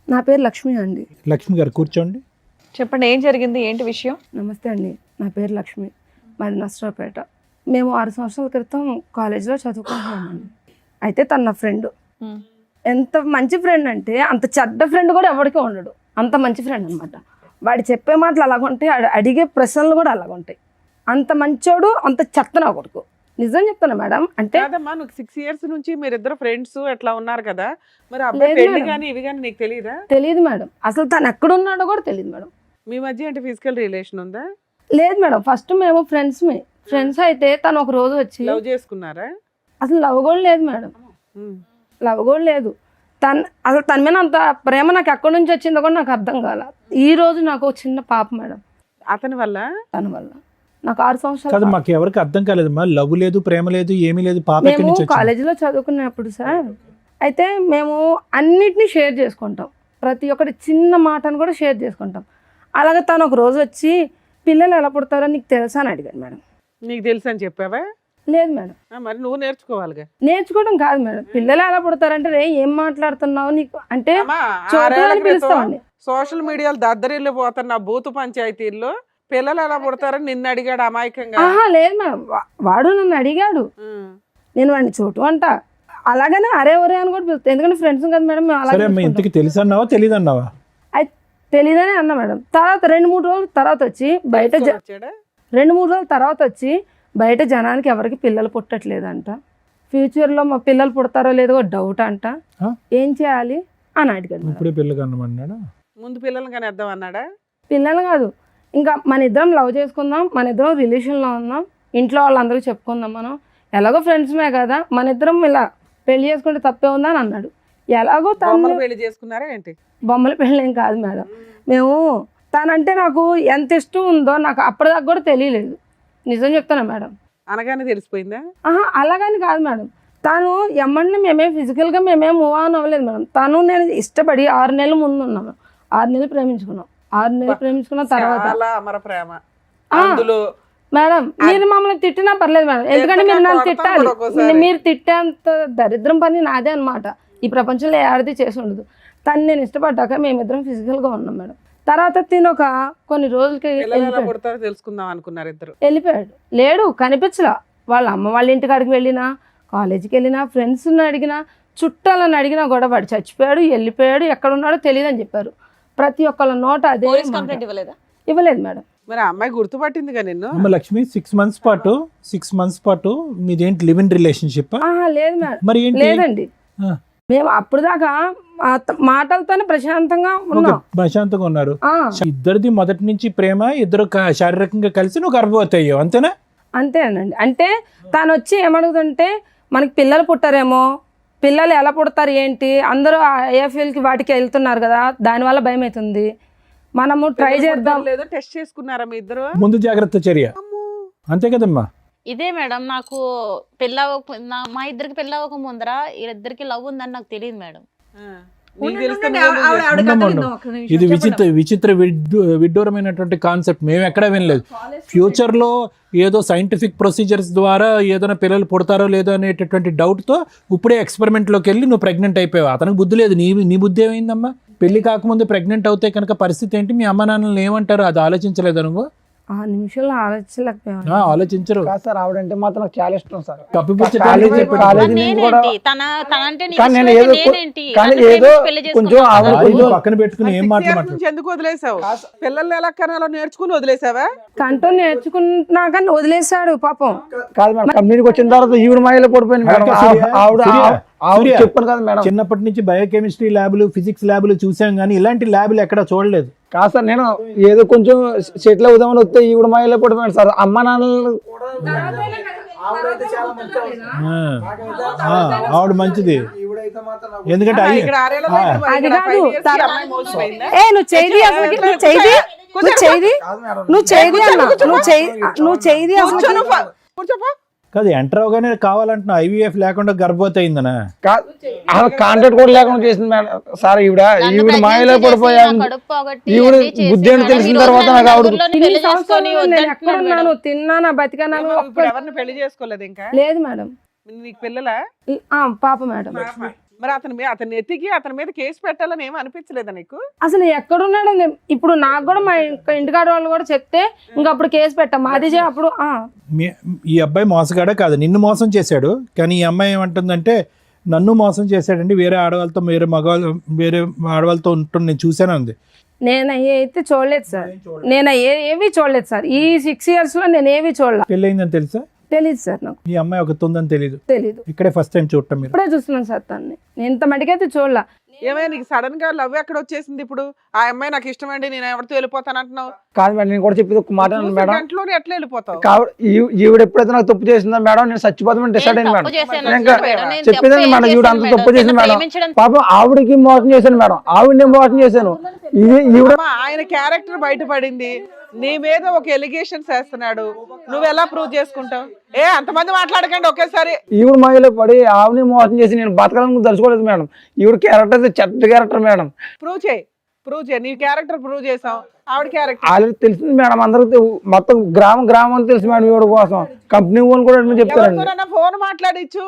నా పేరు లక్ష్మి అండి. లక్ష్మి గారు కూర్చోండి. చెప్పండి, ఏం జరిగింది, ఏంటి విషయం? నమస్తే అండి, నా పేరు లక్ష్మి, మాది నర్సరావుపేట. మేము 6 సంవత్సరాల క్రితం కాలేజీలో చదువుకుంటున్నామండి. అయితే తన నా ఫ్రెండ్. ఎంత మంచి ఫ్రెండ్ అంటే అంత చెడ్డ ఫ్రెండ్ కూడా ఎవరికి ఉండడు, అంత మంచి ఫ్రెండ్ అనమాట. వాడు చెప్పే మాటలు అలాగుంటాయి, అడిగే ప్రశ్నలు కూడా అలాగుంటాయి. అంత మంచోడు, అంత చెత్త నా కొడుకు. నిజం చెప్తాను మేడం. అంటే కాదమ్మా, నువ్వు 6 years నుంచి మీరిద్దరు ఫ్రెండ్స్ ఎట్లా ఉన్నారు కదా, మరి అబ్బాయి లేదు పెళ్లి మేడం. కానీ ఇవి కానీ నీకు తెలియదా? తెలియదు మేడం, అసలు తను ఎక్కడ ఉన్నాడో కూడా తెలియదు మేడం. మీ మధ్య అంటే ఫిజికల్ రిలేషన్ ఉందా? లేదు మేడం, ఫస్ట్ మేము ఫ్రెండ్స్ అయితే తను ఒక రోజు వచ్చి లవ్ చేసుకున్నారా? అసలు లవ్ కూడా లేదు మేడం, లవ్ కూడా లేదు. అసలు తన మీద అంత ప్రేమ నాకు ఎక్కడి నుంచి వచ్చిందో కూడా నాకు అర్థం కాల. ఈ రోజు నాకు ఒక చిన్న పాప మేడం, అతని వల్ల. తన వల్ల నాకు 6 కాదు, సంవత్సరాలు. మాకు ఎవరికి అర్థం కాలేదమ్మా. లవ్ లేదు, ప్రేమ లేదు, ఏమీ లేదు. పాప ఎక్కడి మేము నుంచి వచ్చింది? కాలేజీలో చదువుకున్నప్పుడు సార్, అయితే మేము అన్నిటినీ షేర్ చేసుకుంటాం, ప్రతి ఒక్కటి చిన్న మాటను కూడా షేర్ చేసుకుంటాం. అలాగే తను ఒక రోజు వచ్చి పిల్లలు ఎలా పుడతారో నీకు తెలుసా అని అడిగాడు మేడం. నీకు తెలుసు అని చెప్పావా? లేదు మేడం. మరి నువ్వు నేర్చుకోవాలిగా. నేర్చుకోవడం కాదు మేడం, పిల్లలు ఎలా పుడతారంటే రే ఏం మాట్లాడుతున్నావు నీకు అంటే అమ్మా, చోటు 6 ఏళ్ల అని క్రితం పిలుస్తామండి. సోషల్ మీడియాలో దద్దరిల్లు పోతున్న బూతు పంచాయతీల్లో పిల్లలు ఎలా పుడతారని నిన్ను అడిగాడు అమాయకంగా. ఆహా లేదు మేడం, వాడు నన్ను అడిగాడు, నేను వాడిని చోటు అంట, అలాగనే అరే ఒరే అని కూడా పిలుస్తాను, ఎందుకంటే ఫ్రెండ్స్ కదా మేడం. మేము సరే అమ్మా, అలాగే ఇంతకి తెలుసు అన్నావా తెలియదు అన్నావా? అయితే తెలీదని అన్నా మేడం. తర్వాత 2-3 రోజుల తర్వాత వచ్చి బయట వచ్చాడా? 2-3 రోజుల తర్వాత వచ్చి బయట జనానికి ఎవరికి పిల్లలు పుట్టట్లేదంట, ఫ్యూచర్లో మా పిల్లలు పుడతారో లేదో డౌట్ అంట, ఏం చేయాలి అని అడిగాడు మేడం. ఇప్పుడే పిల్లలు కన్నమన్నాడా? ముందు పిల్లల్ని కానీ వేద్దాం అన్నాడా? పిల్లలు కాదు, ఇంకా మన ఇద్దరం లవ్ చేసుకుందాం, మన ఇద్దరం రిలేషన్లో ఉందాం, ఇంట్లో వాళ్ళందరికీ చెప్పుకుందాం, మనం ఎలాగో ఫ్రెండ్స్మే కదా, మన ఇద్దరం ఇలా పెళ్లి చేసుకుంటే తప్పే ఉందా అని అన్నాడు. ఎలాగో తను పెళ్లి చేసుకున్నారా ఏంటి? బొమ్మల పెళ్ళి ఏం కాదు మేడం. మేము తనంటే నాకు ఎంత ఇష్టం ఉందో నాకు అప్పటిదాకా కూడా తెలియలేదు, నిజం చెప్తాను మేడం. అనగానే తెలిసిపోయిందా? ఆహా అలాగని కాదు మేడం, తను ఎమ్మంటే మేమేం ఫిజికల్గా మేమేం మూవ్ ఆన్ అవ్వలేదు మేడం. తను నేను ఇష్టపడి 6 నెలల ముందు ఉన్నాము, 6 నెలలు ప్రేమించుకున్నాం, 6 నెలలు ప్రేమించుకున్న తర్వాత చాలా అమర ప్రేమ అందులో. మేడం మీరు మమ్మల్ని తిట్టినా పర్లేదు మేడం, ఎందుకంటే మీరు నన్ను తిట్టాలి, మీరు తిట్టేంత దరిద్రం పని నాదే అనమాట. ఈ ప్రపంచంలో ఆడది చేసి ఉండదు. తను నేను ఇష్టపడ్డాక మేమిద్దరం ఫిజికల్గా ఉన్నాం మేడం. తర్వాత తిను ఒక కొన్ని రోజులకి పిల్లలు ఎలా పుడతారో తెలుసుకుందాం అనుకున్నారు ఇద్దరు. వెళ్ళిపోయాడు. లేడు, కనిపించలా. వాళ్ళ అమ్మ వాళ్ళ ఇంటికాడికి వెళ్ళినా, కాలేజీకి వెళ్ళినా, ఫ్రెండ్స్ని అడిగినా, చుట్టాలని అడిగినా కూడా వాడు చచ్చిపోయాడు, వెళ్ళిపోయాడు, ఎక్కడ ఉన్నాడో తెలియదు అని చెప్పారు. ప్రతి ఒక్కళ్ళ నోట అదే పోలీస్ మాట. కంప్లైంట్ ఇవ్వలేదా? ఇవ్వలేదు మేడం. మరి ఆ అమ్మాయి గుర్తుపట్టిందిగా నిన్ను. అమ్మ లక్ష్మి 6 months పాటు మీదేంటి లివ్ ఇన్ రిలేషన్షిప్? లేదు మేడం, మరి ఏంటి? లేదండి. ఆ. మేము అప్పుడు దాకా మాటలతోనే ప్రశాంతంగా ఉన్నాం. ప్రశాంతంగా ఉన్నారు. ఆ, ఇద్దరిది మొదటి నుంచి ప్రేమ, ఇద్దరు శారీరకంగా కలిసి నువ్వు గర్భవతి అయ్యావు, అంతేనా? అంతేనండి. అంటే తను వచ్చి ఏమడుగుతుంటే మనకి పిల్లలు పుట్టారేమో, పిల్లలు ఎలా పుడతారు ఏంటి, అందరూ ఐఎఫ్ఎల్కి వాటికి వెళ్తున్నారు కదా, దానివల్ల భయం అవుతుంది, మనము ట్రై చేద్దాం. లేదో టెస్ట్ చేసుకున్నారా మీ ఇద్దరు? ముందు జాగ్రత్త చర్య, అంతే కదమ్మా? ఇదే మేడం, నాకు మా ఇద్దరికి పెళ్ళి అవ్వక ముందర వీళ్ళిద్దరికి లవ్ ఉందని నాకు తెలియదు మేడం. ఇది విచిత్ర విడ్డూరమైనటువంటి కాన్సెప్ట్. మేము ఎక్కడా వినలేదు. ఫ్యూచర్ లో ఏదో సైంటిఫిక్ ప్రొసీజర్స్ ద్వారా ఏదైనా పిల్లలు పుడతారో లేదో అనేటటువంటి డౌట్ తో ఇప్పుడే ఎక్స్పెరిమెంట్ లోకి వెళ్ళి నువ్వు ప్రెగ్నెంట్ అయిపోయావు. అతనికి బుద్ధి లేదు, నీ బుద్ధి ఏమైందమ్మా? పెళ్లి కాకముందు ప్రెగ్నెంట్ అవుతే కనుక పరిస్థితి ఏంటి? మీ అమ్మ నాన్నలు ఏమంటారు? అది ఆలోచించలేదు నువ్వు? ఆ నిమిషంలో ఆలోచించలేకపోయాను. ఆలోచించరు. కాదు సార్, ఆవిడంటే మాత్రం నాకు చాలా ఇష్టం సార్. కప్పిపుచ్చటానికి కాలేజీ నుంచి కూడా కానీ నేను ఏదో కొంచెం ఆవిడ పక్కన పెట్టుకుని ఏం మాట్లాడు నుంచి ఎందుకు వదిలేసావు? పిల్లల్ని ఎలా కనాలో నేర్చుకుని వదిలేసావా? కంట్రోల్ నేర్చుకున్నాక వదిలేశాడు పాపం. కాదు మేడం, కంపెనీకి వచ్చిన తర్వాత ఈవిడ మాయలో పడిపోయింది మేడం. ఆవిడ చెప్పాను కదా మేడం, చిన్నప్పటి నుంచి బయోకెమిస్ట్రీ ల్యాబ్లు, ఫిజిక్స్ ల్యాబ్లు చూసాం కానీ ఇలాంటి ల్యాబ్లు ఎక్కడ చూడలేదు. కాదు సార్, నేను ఏదో కొంచెం సెటిల్ అవుదామని వస్తే ఈవిడ మాయలో పడిపోయాను సార్. అమ్మ నాన్నలు ఆవిడ మంచిది, ఎందుకంటే ఇక్కడ ఆరేళ్ళ బయట అది కాదు. అమ్మాయి మోసపోయిందా? నువ్వు చేయి అసలు, నువ్వు చేయి అసలు. కూర్చోపా. కాదు, ఎంటర్ అవగానే కావాలంటున్నా ఐవీఎఫ్ లేకుండా గర్భవతి అయిందనా? కాంటాక్ట్ కూడా లేకుండా చేసింది మేడం సార్. ఈవిడ మాయలో పడిపోయాను. ఈవిడ బుద్ధి అని తెలిసిన తర్వాత నాకు ఆవిడ ఎక్కడున్నాను, తిన్నానా, బతికాను. ఇప్పుడు ఎవరిని పెళ్లి చేసుకోలేదు ఇంకా? లేదు మేడం. నీకు పిల్లలా? పాప మేడం. మరి అతన్ని ఎత్తికి అతని మీద కేసు పెట్టాలని ఏమి అనిపించలేదా నీకు? అసలు ఎక్కడున్నాడు? ఇప్పుడు నాకు కూడా మా ఇంటికాడ వాళ్ళు కూడా చెప్తే ఇంకా అప్పుడు కేసు పెట్టాం. మాది అప్పుడు ఈ అబ్బాయి మోసగాడే కాదు, నిన్ను మోసం చేశాడు. కానీ ఈ అమ్మాయి ఏమంటుందంటే నన్ను మోసం చేశాడండి, వేరే ఆడవాళ్ళతో వేరే ఆడవాళ్ళతో ఉంటుంది, నేను చూసాను అంది. నేను అయితే చూడలేదు సార్, నేను ఏవి చూడలేదు సార్. ఈ 6 years లో నేను ఏవి చూడలేదు. పెళ్ళయిందని తెలుసా? తెలీదు సార్ నాకు. ఈ అమ్మాయి ఒక ఉందని తెలీదు? ఇక్కడే ఫస్ట్ టైం చూడటం మీరు? ఇప్పుడే చూస్తున్నాను సార్ తన్ని. నేను ఇంత మటుకైతే చూడలా. ఏమైనా నీకు సడన్ గా లవ్ ఎక్కడ వచ్చేసింది? ఇప్పుడు ఆ అమ్మాయి నాకు ఇష్టమండి, నేను ఎవరితో వెళ్ళిపోతాను అంటున్నావు. కాదు మేడం, నేను కూడా చెప్పేది ఒక మాట మేడం. గంటలోనే ఎట్లా వెళ్ళిపోతావు? ఈవిడ ఎప్పుడైతే నాకు తప్పు చేసిందో మేడం, నేను చచ్చిపోతామని డిసైడ్ అయింది మేడం. చెప్పేదండి మేడం, ఈవిడ అంత తప్పు చేసింది మేడం. పాపం ఆవిడకి మోసం చేశాను మేడం, ఆవిడని మోసం చేశాను. ఆయన క్యారెక్టర్ బయటపడింది, నీ మీద ఒక ఎలిగేషన్స్ వేస్తున్నాడు, నువ్వు ఎలా ప్రూవ్ చేసుకుంటావు? అంతమంది మాట్లాడకండి ఒకేసారి. ఈవిడ మాయలో పడి ఆవిడని మోసం చేసి నేను బతకాలని తెలుసుకోలేదు మేడం. ఈవిడ క్యారెక్టర్ చెడ్డ క్యారెక్టర్ మేడం. ప్రూవ్ చేయి. నీ క్యారెక్టర్ ప్రూవ్ చేసాం, ఆవిడ క్యారెక్టర్ ఆల్రెడీ తెలిసింది మేడం. అందరికి మొత్తం గ్రామం తెలుసు మేడం. ఈవిడ కోసం కంపెనీ వాళ్ళు కూడా చెప్తారండి. ఫోన్ మాట్లాడిచ్చు.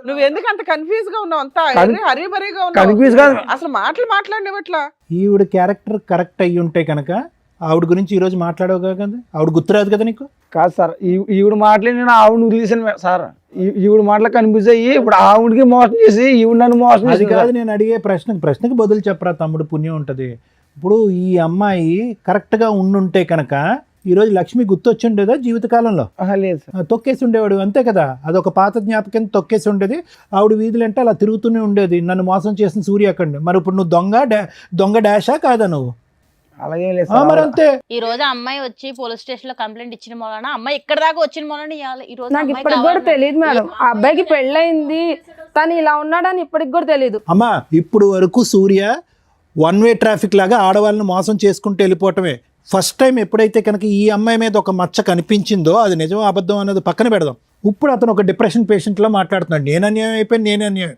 నువ్వు ఎందుకు అంత కన్ఫ్యూజ్ గా ఉన్నావు? అంతా హరిబరిగా కన్ఫ్యూజ్ గా అసలు మాట్లాడినట్లా. ఈవిడ క్యారెక్టర్ కరెక్ట్ అయ్యి ఉంటే కనుక ఆవిడ గురించి ఈ రోజు మాట్లాడవు కదా, ఆవిడ గుర్తురాదు కదా నీకు? కాదు సార్, ఈవిడ మాటలు నేను ఆవిడ వదిలేసాను సార్. ఈవిడ మాటలు కనిపిస్తే ఇప్పుడు ఆవిడకి మోసం చేసి ఈవిడ నన్ను మోసం చేసి కాదు. నేను అడిగే ప్రశ్నకి బదులు చెప్పరా తమ్ముడు, పుణ్యం ఉంటుంది. ఇప్పుడు ఈ అమ్మాయి కరెక్ట్ గా ఉండుంటే కనుక ఈ రోజు లక్ష్మి గుర్తొచ్చి ఉండేదా జీవితకాలంలో? లేదు సార్, తొక్కేసి ఉండేవాడు, అంతే కదా. అదొక పాత జ్ఞాపకం, తొక్కేసి ఉండేది. ఆవిడ వీధులంటే అలా తిరుగుతూనే ఉండేది, నన్ను మోసం చేసిన సూర్య అక్కడ. మరి ఇప్పుడు నువ్వు దొంగ డాషా కాదా నువ్వు? అలాగే లేదు మరి అంతే. ఈ రోజు అమ్మాయి వచ్చి పోలీస్ స్టేషన్ లో కంప్లైంట్ ఇచ్చిన మూలన అమ్మాయి ఇక్కడ దాకా వచ్చిన మూలన ఈ రోజు నాకు ఇప్పటికి కూడా తెలియదు మేడం. ఆ అబ్బాయికి పెళ్ళయింది, తను ఇలా ఉన్నాడని ఇప్పటికి కూడా తెలియదు. అమ్మా, ఇప్పుడు వరకు సూర్య 1-way ట్రాఫిక్ లాగా ఆడవాళ్ళని మోసం చేసుకుంటూ వెళ్ళిపోవటమే. ఫస్ట్ టైం ఎప్పుడైతే కనుక ఈ అమ్మాయి మీద ఒక మచ్చ కనిపించిందో, అది నిజం అబద్ధం అనేది పక్కన పెడదాం. ఇప్పుడు అతను ఒక డిప్రెషన్ పేషెంట్లో మాట్లాడుతున్నాడు. నేను అన్యాయం అయిపోయాను.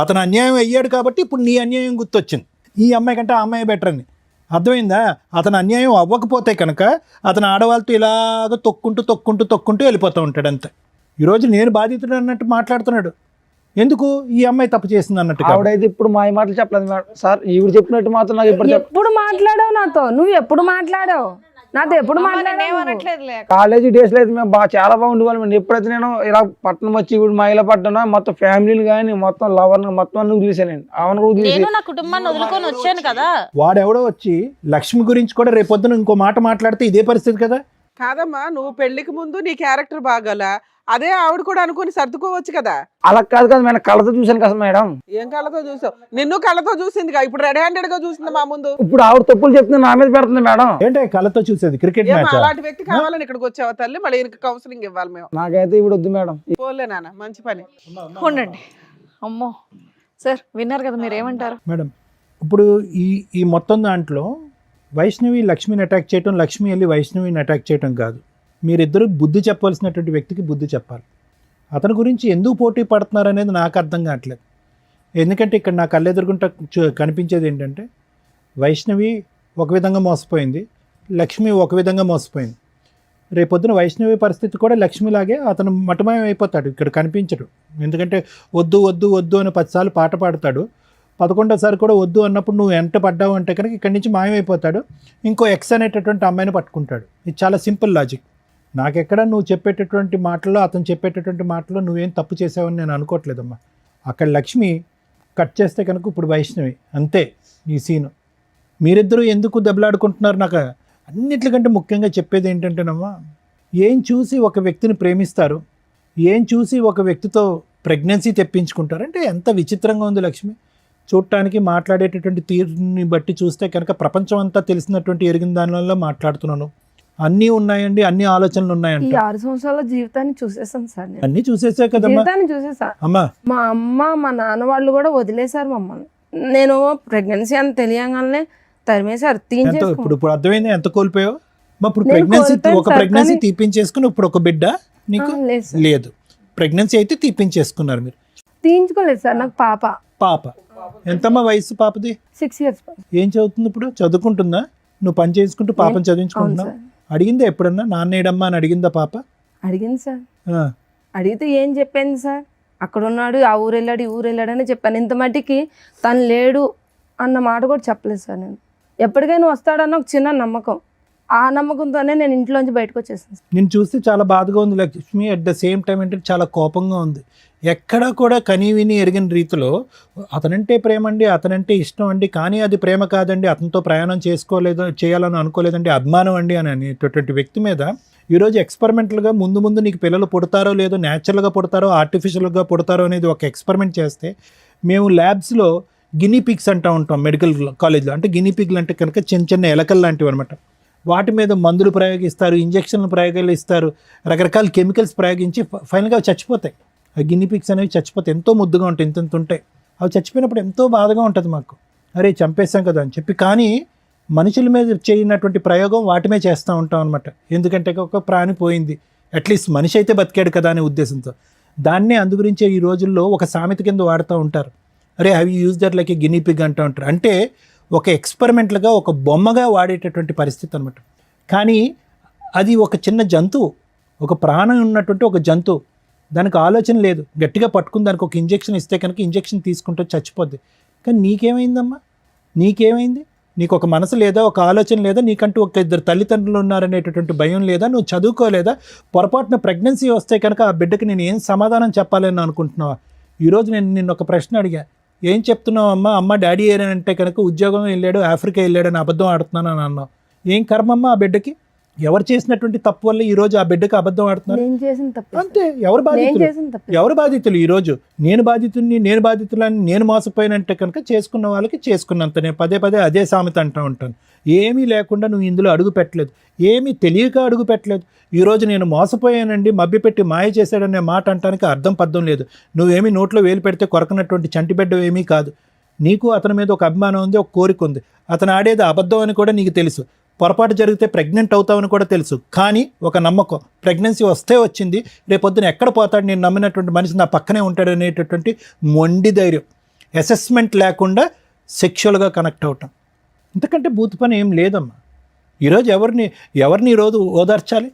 అతను అన్యాయం అయ్యాడు కాబట్టి ఇప్పుడు నీ అన్యాయం గుర్తొచ్చింది. ఈ అమ్మాయి కంటే ఆ అమ్మాయి బెటర్ అని అర్థమైందా? అతను అన్యాయం అవ్వకపోతే కనుక అతను ఆడవాళ్ళతో ఇలాగ తొక్కుంటూ వెళ్ళిపోతూ ఉంటాడు అంతే. ఈరోజు నేను బాధితుడు అన్నట్టు మాట్లాడుతున్నాడు. ఎందుకు ఈ అమ్మాయి తప్పు చేసింది అన్నట్టుగా. ఆవిడైతే ఇప్పుడు మా మాటలు చెప్పలేదు మేడం సార్. ఈవిడ చెప్పినట్టు మాత్రం నాకు ఇప్పుడు ఎప్పుడు మాట్లాడావు నాతో? నువ్వు ఎప్పుడు మాట్లాడావు నాతో? ఎప్పుడు మాట్లాడావు? ఏమనట్లేదులే. కాలేజీ డేస్ లో అయితే మేము చాలా బాగుండేవాళ్ళం. ఎప్పుడైతే నేను ఇలా పట్టణం వచ్చి ఇప్పుడు మహిళ పట్టణం మొత్తం ఫ్యామిలీని కానీ మొత్తం లవర్ని మొత్తం అన్ని వదిలేసానండి. ఆమెను వదిలేసి నేను నా కుటుంబాన్ని వదులుకొని వచ్చాను కదా. వాడెవడో వచ్చి లక్ష్మి గురించి కూడా రేపొద్దున ఇంకో మాట మాట్లాడితే ఇదే పరిస్థితి కదా. కాదమ్మా, నువ్వు పెళ్లికి ముందు నీ క్యారెక్టర్ బాగాల, అదే ఆవిడ కూడా అనుకుని సర్దుకోవచ్చు కదా. అలా కాదు కదా మేడం, కళ్ళతో చూశాను కదా మేడం. ఏం కళ్ళతో చూసావు? నిన్ను కళ్ళతో చూసింది, ఇప్పుడు రెడ్ హ్యాండెడ్ గా చూసింది మా ముందు. ఇప్పుడు ఆవిడ తప్పులు చెప్తుంది నా మీద పెడుతుంది మేడం. ఏంటంటే కళ్ళతో చూసేది క్రికెట్ ఏమో మ్యాచ్. అలాంటి వ్యక్తి కావాలని ఇక్కడికి వచ్చావా తల్లి? మళ్ళీ ఈయనకి కౌన్సిలింగ్ ఇవ్వాలి మేము. నాకైతే ఇప్పుడు వద్దు మేడం. పోలే నాన్న, మంచి పని. ఉండండి. అమ్మో సార్, విన్నారు కదా, మీరు ఏమంటారు? మేడం ఇప్పుడు ఈ మొత్తం దాంట్లో వైష్ణవి లక్ష్మిని అటాక్ చేయటం, లక్ష్మి వెళ్ళి వైష్ణవిని అటాక్ చేయటం కాదు. మీరిద్దరూ బుద్ధి చెప్పవలసినటువంటి వ్యక్తికి బుద్ధి చెప్పాలి. అతని గురించి ఎందుకు పోటీ పడుతున్నారు అనేది నాకు అర్థం కావట్లేదు. ఎందుకంటే ఇక్కడ నా కళ్ళెదురుగుంట కనిపించేది ఏంటంటే వైష్ణవి ఒక విధంగా మోసపోయింది, లక్ష్మి ఒక విధంగా మోసపోయింది. రేపొద్దున వైష్ణవి పరిస్థితి కూడా లక్ష్మిలాగే అతను మటమయం అయిపోతాడు, ఇక్కడ కనిపించడు. ఎందుకంటే వద్దు వద్దు వద్దు అని 10 సార్లు పాట పాడతాడు, 11వ కూడా వద్దు అన్నప్పుడు నువ్వు ఎంట పడ్డావు అంటే కనుక ఇక్కడి నుంచి మాయమైపోతాడు, ఇంకో ఎక్స్ అనేటటువంటి అమ్మాయిని పట్టుకుంటాడు. ఇది చాలా సింపుల్ లాజిక్. నాకెక్కడ నువ్వు చెప్పేటటువంటి మాటల్లో, అతను చెప్పేటటువంటి మాటల్లో నువ్వేం తప్పు చేసావని నేను అనుకోవట్లేదమ్మా. అక్కడ లక్ష్మి కట్ చేస్తే కనుక ఇప్పుడు వైష్ణవి, అంతే ఈ సీను. మీరిద్దరూ ఎందుకు దెబ్బలాడుకుంటున్నారు? నాకు అన్నిటికంటే ముఖ్యంగా చెప్పేది ఏంటంటేనమ్మా, ఏం చూసి ఒక వ్యక్తిని ప్రేమిస్తారు, ఏం చూసి ఒక వ్యక్తితో ప్రెగ్నెన్సీ తెప్పించుకుంటారు అంటే ఎంత విచిత్రంగా ఉంది లక్ష్మి. చూడటానికి మాట్లాడేటటువంటి తీరుని బట్టి చూస్తే కనుక ప్రపంచం అంతా తెలిసినటువంటి ఎరిగిన దానివల్ల మాట్లాడుతున్నాను. అన్నీ ఉన్నాయండి, అన్ని ఆలోచనలు ఈ ఉన్నాయంట. 6 సంవత్సరాల జీవితాన్ని చూసేసాను సార్ నేను. అన్నీ చూసేసా కదమ్మా. జీవితాన్ని చూసేసా. అమ్మా మా అమ్మ మా నాన్న వాళ్ళు కూడా వదిలేశారు మమ్మల్ని. నేను ప్రెగ్నెన్సీ అని తెలియగానే తరిమేశారు, ఎంత తీయించేసుకున్నాను. ఇప్పుడు అర్థమైంది ఎంత కోల్పోయావు. ఇప్పుడు నేను ప్రెగ్నెన్సీ, కోల్పోయాను ఒక సార్, ప్రెగ్నెన్సీ కానీ- తీపించేసుకుని ఇప్పుడు ఒక బిడ్డ నీకు లేదు సార్, లేదు. ప్రెగ్నెన్సీ అయితే తీపించేసుకున్నారు మీరు. తీయించుకోలేదు సార్. నాకు పాప ఎంతమ్మా వయసు పాపది? 6 years. ఏం చదువుతుంది ఇప్పుడు? చదువుకుంటుందా? నువ్వు పని చేసుకుంటూ పాపను అవును చదివించుకుంటున్నావు? సార్. అడిగిందా ఎప్పుడన్నా నాన్న ఏడమ్మా అని అడిగిందా పాప? అడిగింది సార్. ఆ, అడిగితే ఏం చెప్పింది సార్, అక్కడ ఉన్నాడు, ఆ ఊరు వెళ్ళాడు, ఈ ఊరు వెళ్ళాడు అని చెప్పాను. ఇంత మట్టికి తను లేడు అన్న మాట కూడా చెప్పలేదు సార్. నేను ఎప్పటికైనా వస్తాడన్న ఒక చిన్న నమ్మకం, ఆ నమ్మకంతోనే నేను ఇంట్లోంచి బయటకు వచ్చేసాను. నేను చూస్తే చాలా బాధగా ఉంది Lakshmi. At the same time అంటే చాలా కోపంగా ఉంది. ఎక్కడా కూడా కనీవిని ఎరిగిన రీతిలో అతనంటే ప్రేమ అండి, అతనంటే ఇష్టం అండి, కానీ అది ప్రేమ కాదండి, అతనితో ప్రయాణం చేయాలని అనుకోలేదండి, అభిమానం అండి అని అనేటటువంటి వ్యక్తి మీద ఈరోజు ఎక్స్పెరిమెంటల్గా ముందు ముందు నీకు పిల్లలు పుడతారో లేదో, న్యాచురల్గా పుడతారో ఆర్టిఫిషియల్గా పుడతారో అనేది ఒక ఎక్స్పెరిమెంట్ చేస్తే, మేము ల్యాబ్స్లో గినీ పిగ్స్ అంటూ ఉంటాం మెడికల్ కాలేజ్లో. అంటే గినీ పిగ్లు అంటే కనుక చిన్న చిన్న ఎలకలు లాంటివి అనమాట. వాటి మీద మందులు ప్రయోగిస్తారు, ఇంజక్షన్లు ప్రయోగాలు ఇస్తారు, రకరకాల కెమికల్స్ ప్రయోగించి ఫైనల్గా చచ్చిపోతాయి. ఆ గినీ పిగ్స్ అనేవి చచ్చిపోతాయి. ఎంతో ముద్దుగా ఉంటాయి, ఇంత ఉంటాయి. అవి చచ్చిపోయినప్పుడు ఎంతో బాధగా ఉంటుంది మాకు, అరే చంపేస్తాం కదా అని చెప్పి. కానీ మనుషుల మీద చేయనటువంటి ప్రయోగం వాటి మీద చేస్తూ ఉంటాం అనమాట. ఎందుకంటే ఒక ప్రాణి పోయింది, అట్లీస్ట్ మనిషి అయితే బతికాడు కదా అనే ఉద్దేశంతో. దాన్నే అందుగురించే ఈ రోజుల్లో ఒక సామెత కింద వాడుతూ ఉంటారు, అరే have you use that like a guinea pig అంటూ ఉంటారు. అంటే ఒక ఎక్స్పెరిమెంట్లుగా, ఒక బొమ్మగా వాడేటటువంటి పరిస్థితి అనమాట. కానీ అది ఒక చిన్న జంతువు, ఒక ప్రాణం ఉన్నటువంటి ఒక జంతువు, దానికి ఆలోచన లేదు. గట్టిగా పట్టుకుని దానికి ఒక ఇంజెక్షన్ ఇస్తే కనుక ఇంజెక్షన్ తీసుకుంటే చచ్చిపోద్ది. కానీ నీకేమైందమ్మా? నీకేమైంది? నీకు ఒక మనసు లేదా, ఒక ఆలోచన లేదా, నీకంటూ ఒక 2 తల్లిదండ్రులు ఉన్నారనేటటువంటి భయం లేదా, నువ్వు చదువుకోలేదా? పొరపాటున ప్రెగ్నెన్సీ వస్తే కనుక ఆ బిడ్డకి నేను ఏం సమాధానం చెప్పాలని అనుకుంటున్నావా? ఈరోజు నేను నిన్ను ఒక ప్రశ్న అడిగా, ఏం చెప్తున్నావు అమ్మ డాడీ ఏనంటే కనుక ఉద్యోగం వెళ్ళాడు, ఆఫ్రికా వెళ్ళాడని అబద్ధం ఆడుతున్నాను అని అన్నావు. ఏం కర్మమ్మ ఆ బిడ్డకి? ఎవరు చేసినటువంటి తప్పు వల్ల ఈరోజు ఆ బిడ్డకి అబద్ధం ఆడుతున్నారు? నేను చేసిన తప్పు. అంతే. ఎవరు బాధితులు? ఈరోజు నేను బాధితులని నేను మోసపోయినంటే కనుక చేసుకున్న వాళ్ళకి చేసుకున్నంత. నేను పదే అదే సామెత అంటూ ఉంటాను. ఏమీ లేకుండా నువ్వు ఇందులో అడుగు పెట్టలేదు, ఏమీ తెలియక అడుగు పెట్టలేదు. ఈరోజు నేను మోసపోయానండి, మభ్యపెట్టి మాయ చేశాడనే మాట అంటానికి అర్థం పద్ధం లేదు. నువ్వేమీ నోట్లో వేలు పెడితే కొరకనటువంటి చంటిబిడ్డ ఏమీ కాదు. నీకు అతని మీద ఒక అభిమానం ఉంది, ఒక కోరిక ఉంది. అతను ఆడేది అబద్ధం అని కూడా నీకు తెలుసు. పొరపాటు జరిగితే ప్రెగ్నెంట్ అవుతావని కూడా తెలుసు. కానీ ఒక నమ్మకం, ప్రెగ్నెన్సీ వస్తే వచ్చింది, రేపొద్దున ఎక్కడ పోతాడు, నేను నమ్మినటువంటి మనిషి నా పక్కనే ఉంటాడు అనేటటువంటి మొండి ధైర్యం. అసెస్మెంట్ లేకుండా సెక్షువల్గా కనెక్ట్ అవటం, ఇంతకంటే బూత్ పని ఏం లేదమ్మా. ఈరోజు ఎవరిని ఈరోజు ఓదార్చాలి?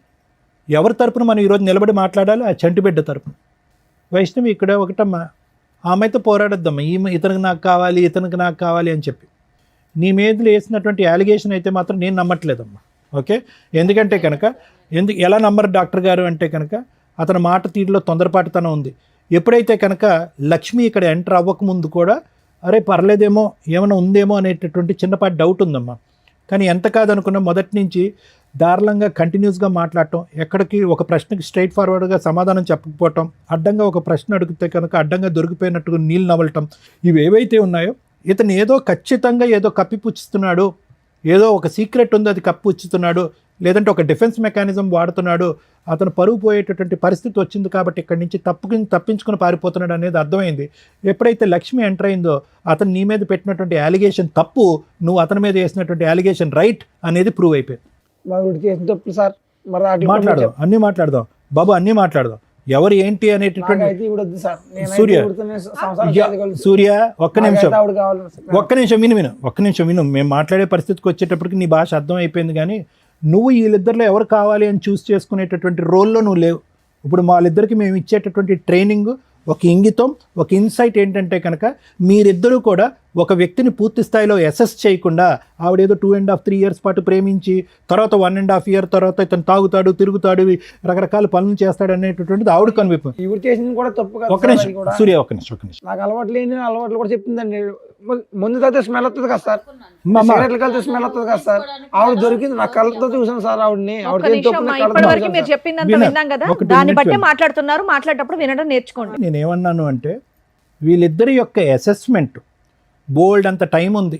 ఎవరి తరపున మనం ఈరోజు నిలబడి మాట్లాడాలి? ఆ చంటిబిడ్డ తరపున. వైష్ణవి ఇక్కడ ఒకటమ్మా, ఆమెతో పోరాడొద్దమ్మా, ఇతనికి నాకు కావాలి, ఇతనికి నాకు కావాలి అని చెప్పి. నీ మీద వేసినటువంటి అలిగేషన్ అయితే మాత్రం నేను నమ్మట్లేదమ్మా. ఓకే, ఎందుకంటే కనుక ఎలా నమ్మరు డాక్టర్ గారు అంటే కనుక అతని మాట తీరులో తొందరపాటుతనం ఉంది. ఎప్పుడైతే కనుక లక్ష్మి ఇక్కడ ఎంటర్ అవ్వకముందు కూడా అరే పర్లేదేమో, ఏమైనా ఉందేమో అనేటటువంటి చిన్నపాటి డౌట్ ఉందమ్మా. కానీ ఎంత కాదనుకున్నా మొదటి నుంచి దారుణంగా కంటిన్యూస్గా మాట్లాడటం, ఎక్కడికి ఒక ప్రశ్నకి స్ట్రైట్ ఫార్వర్డ్గా సమాధానం చెప్పకపోవటం, అడ్డంగా ఒక ప్రశ్న అడిగితే కనుక అడ్డంగా దొరికిపోయినట్టుగా నీళ్ళు నవలటం, ఇవి ఏవైతే ఉన్నాయో ఇతను ఏదో ఖచ్చితంగా ఏదో కప్పిపుచ్చుతున్నాడు, ఏదో ఒక సీక్రెట్ ఉంది అది కప్పిపుచ్చుతున్నాడు, లేదంటే ఒక డిఫెన్స్ మెకానిజం వాడుతున్నాడు, అతను పరువు పోయేటటువంటి పరిస్థితి వచ్చింది కాబట్టి ఇక్కడి నుంచి తప్పించుకుని పారిపోతున్నాడు అనేది అర్థమైంది. ఎప్పుడైతే లక్ష్మి ఎంటర్ అయిందో అతను నీ మీద పెట్టినటువంటి అలిగేషన్ తప్పు, నువ్వు అతని మీద వేసినటువంటి అలిగేషన్ రైట్ అనేది ప్రూవ్ అయిపోయింది. మరి చేసిన తప్పు సార్, మరి మాట్లాడదాం, అన్నీ మాట్లాడదాం బాబు, అన్నీ మాట్లాడదాం. ఎవరు ఏంటి అనేటటువంటి సూర్య ఒక్క నిమిషం విను. మేము మాట్లాడే పరిస్థితికి వచ్చేటప్పటికి నీ భాష అర్థం అయిపోయింది. కానీ నువ్వు వీళ్ళిద్దరిలో ఎవరు కావాలి అని చూస్ చేసుకునేటటువంటి రోల్లో నువ్వు లేవు. ఇప్పుడు వాళ్ళిద్దరికి మేము ఇచ్చేటటువంటి ట్రైనింగ్, ఒక ఇంగితం, ఒక ఇన్సైట్ ఏంటంటే కనుక మీరిద్దరూ కూడా ఒక వ్యక్తిని పూర్తి స్థాయిలో అసెస్ చేయకుండా ఆవిడేదో 2.5-3 years పాటు ప్రేమించి తర్వాత 1.5 year తర్వాత ఇతను తాగుతాడు, తిరుగుతాడు, రకరకాల పనులు చేస్తాడు అనేటటువంటిది ఆవిడ కనిపిస్తుంది. ఇవి చేసింది కూడా తప్పు కదా. ఒక నిమిషం సూర్య, ఒక నిమిషం. నాకు అలవాటు లేని అలవాట్లు కూడా చెప్తుందండి. ముందు తాగితే స్మెల్ వస్తుంది కదా సార్, సిగరెట్లు కలితే స్మెల్ వస్తుంది కదా సార్. ఆవిడ దొరికింది, నా కళ్ళతో చూసాను సార్ ఆవిడని. ఇప్పటివరకు మీరు చెప్పిందంతా విన్నాం కదా, దాన్ని బట్టే మాట్లాడుతున్నారు. మాట్లాడేటప్పుడు వినడం నేర్చుకోండి. నేనేమన్నాను అంటే వీళ్ళిద్దరి యొక్క అసెస్మెంట్ బోల్డ్ అంత టైం ఉంది,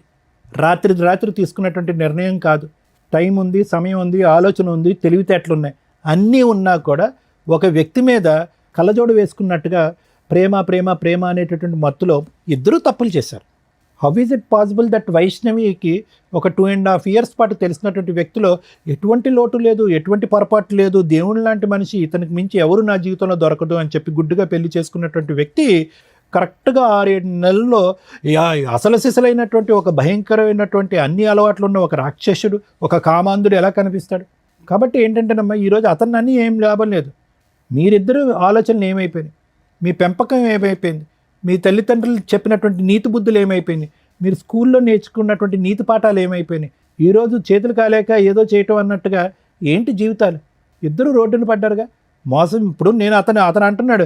రాత్రి తీసుకున్నటువంటి నిర్ణయం కాదు. టైం ఉంది, సమయం ఉంది, ఆలోచన ఉంది, తెలివితేటలు ఉన్నాయి, అన్నీ ఉన్నా కూడా ఒక వ్యక్తి మీద కళ్ళజోడు వేసుకున్నట్టుగా ప్రేమ ప్రేమ ప్రేమ అనేటటువంటి మత్తులో ఇద్దరూ తప్పులు చేశారు. How is it possible that వైష్ణవికి ఒక 2.5 years పాటు తెలిసినటువంటి వ్యక్తిలో ఎటువంటి లోటు లేదు, ఎటువంటి పొరపాటు లేదు, దేవుని లాంటి మనిషి, ఇతనికి మించి ఎవరు నా జీవితంలో దొరకదు అని చెప్పి గుడ్డుగా పెళ్లి చేసుకున్నటువంటి వ్యక్తి కరెక్ట్గా 6-7 నెలల్లో అసలు సిసలైనటువంటి ఒక భయంకరమైనటువంటి అన్ని అలవాట్లు ఉన్న ఒక రాక్షసుడు, ఒక కామాంధుడు ఎలా కనిపిస్తాడు? కాబట్టి ఏంటంటేనమ్మా, ఈరోజు అతన్ని అన్నీ ఏం లాభం లేదు. మీరిద్దరూ ఆలోచనలు ఏమైపోయినాయి, మీ పెంపకం ఏమైపోయింది, మీ తల్లిదండ్రులు చెప్పినటువంటి నీతి బుద్ధులు ఏమైపోయినాయి, మీరు స్కూల్లో నేర్చుకున్నటువంటి నీతి పాఠాలు ఏమైపోయినాయి, ఈరోజు చేతులు కాలేక ఏదో చేయటం అన్నట్టుగా ఏంటి జీవితాలు? ఇద్దరు రోడ్డున పడ్డారుగా. మోసం. ఇప్పుడు నేను అతను అంటున్నాడు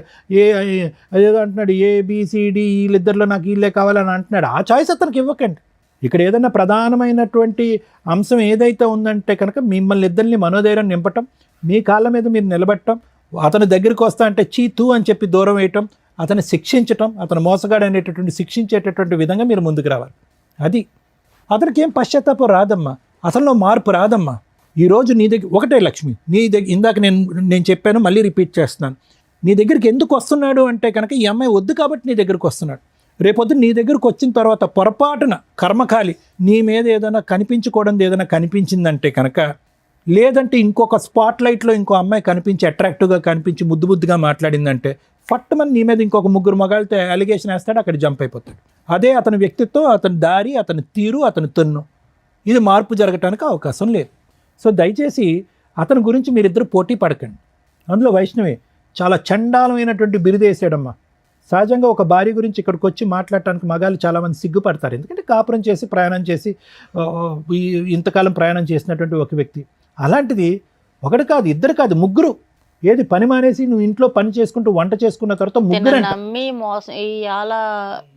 అదేదో అంటున్నాడు ABCD వీళ్ళిద్దరిలో నాకు వీళ్ళే కావాలని అంటున్నాడు. ఆ చాయిస్ అతనికి ఇవ్వకండి. ఇక్కడ ఏదైనా ప్రధానమైనటువంటి అంశం ఏదైతే ఉందంటే కనుక మిమ్మల్ని ఇద్దరిని మనోధైర్యం నింపటం, మీ కాళ్ళ మీద మీరు నిలబెట్టడం, అతని దగ్గరికి వస్తా అంటే చీతూ అని చెప్పి దూరం వేయటం, అతన్ని శిక్షించటం, అతను మోసగాడు అనేటటువంటి శిక్షించేటటువంటి విధంగా మీరు ముందుకు రావాలి. అది అతనికి ఏం పశ్చాత్తాపం రాదమ్మా, అసలు మార్పు రాదమ్మా. ఈరోజు నీ దగ్గర ఒకటే లక్ష్మి, నీ దగ్గర ఇందాక నేను చెప్పాను, మళ్ళీ రిపీట్ చేస్తున్నాను. నీ దగ్గరికి ఎందుకు వస్తున్నాడు అంటే కనుక ఈ అమ్మాయి వద్దు కాబట్టి నీ దగ్గరికి వస్తున్నాడు. రేపొద్దు నీ దగ్గరకు వచ్చిన తర్వాత పొరపాటున కర్మకాలి నీ మీద ఏదైనా కనిపించకూడదు ఏదైనా కనిపించిందంటే కనుక, లేదంటే ఇంకొక స్పాట్ లైట్లో ఇంకో అమ్మాయి కనిపించి అట్రాక్టివ్గా కనిపించి ముద్దుగా మాట్లాడిందంటే ఫట్టుమని నీ మీద ఇంకొక 3 మగాళ్ళతో అలిగేషన్ వేస్తాడు, అక్కడ జంప్ అయిపోతాడు. అదే అతని వ్యక్తిత్వం, అతని దారి, అతని తీరు, అతని తన్ను, ఇది మార్పు జరగటానికి అవకాశం లేదు. సో దయచేసి అతని గురించి మీరిద్దరు పోటీ పడకండి. అందులో వైష్ణవి చాలా చండాలమైనటువంటి బిరుదేసాడమ్మా. సహజంగా ఒక భార్య గురించి ఇక్కడికి వచ్చి మాట్లాడటానికి మగాళ్ళు చాలామంది సిగ్గుపడతారు. ఎందుకంటే కాపురం చేసి ప్రయాణం చేసి ఇంతకాలం ప్రయాణం చేసినటువంటి ఒక వ్యక్తి. అలాంటిది ఒకటి కాదు, ఇద్దరు కాదు, 3. ఏది పని మానేసి నువ్వు ఇంట్లో పని చేసుకుంటూ వంట చేసుకున్న తర్వాత 3 నమ్మి మోసం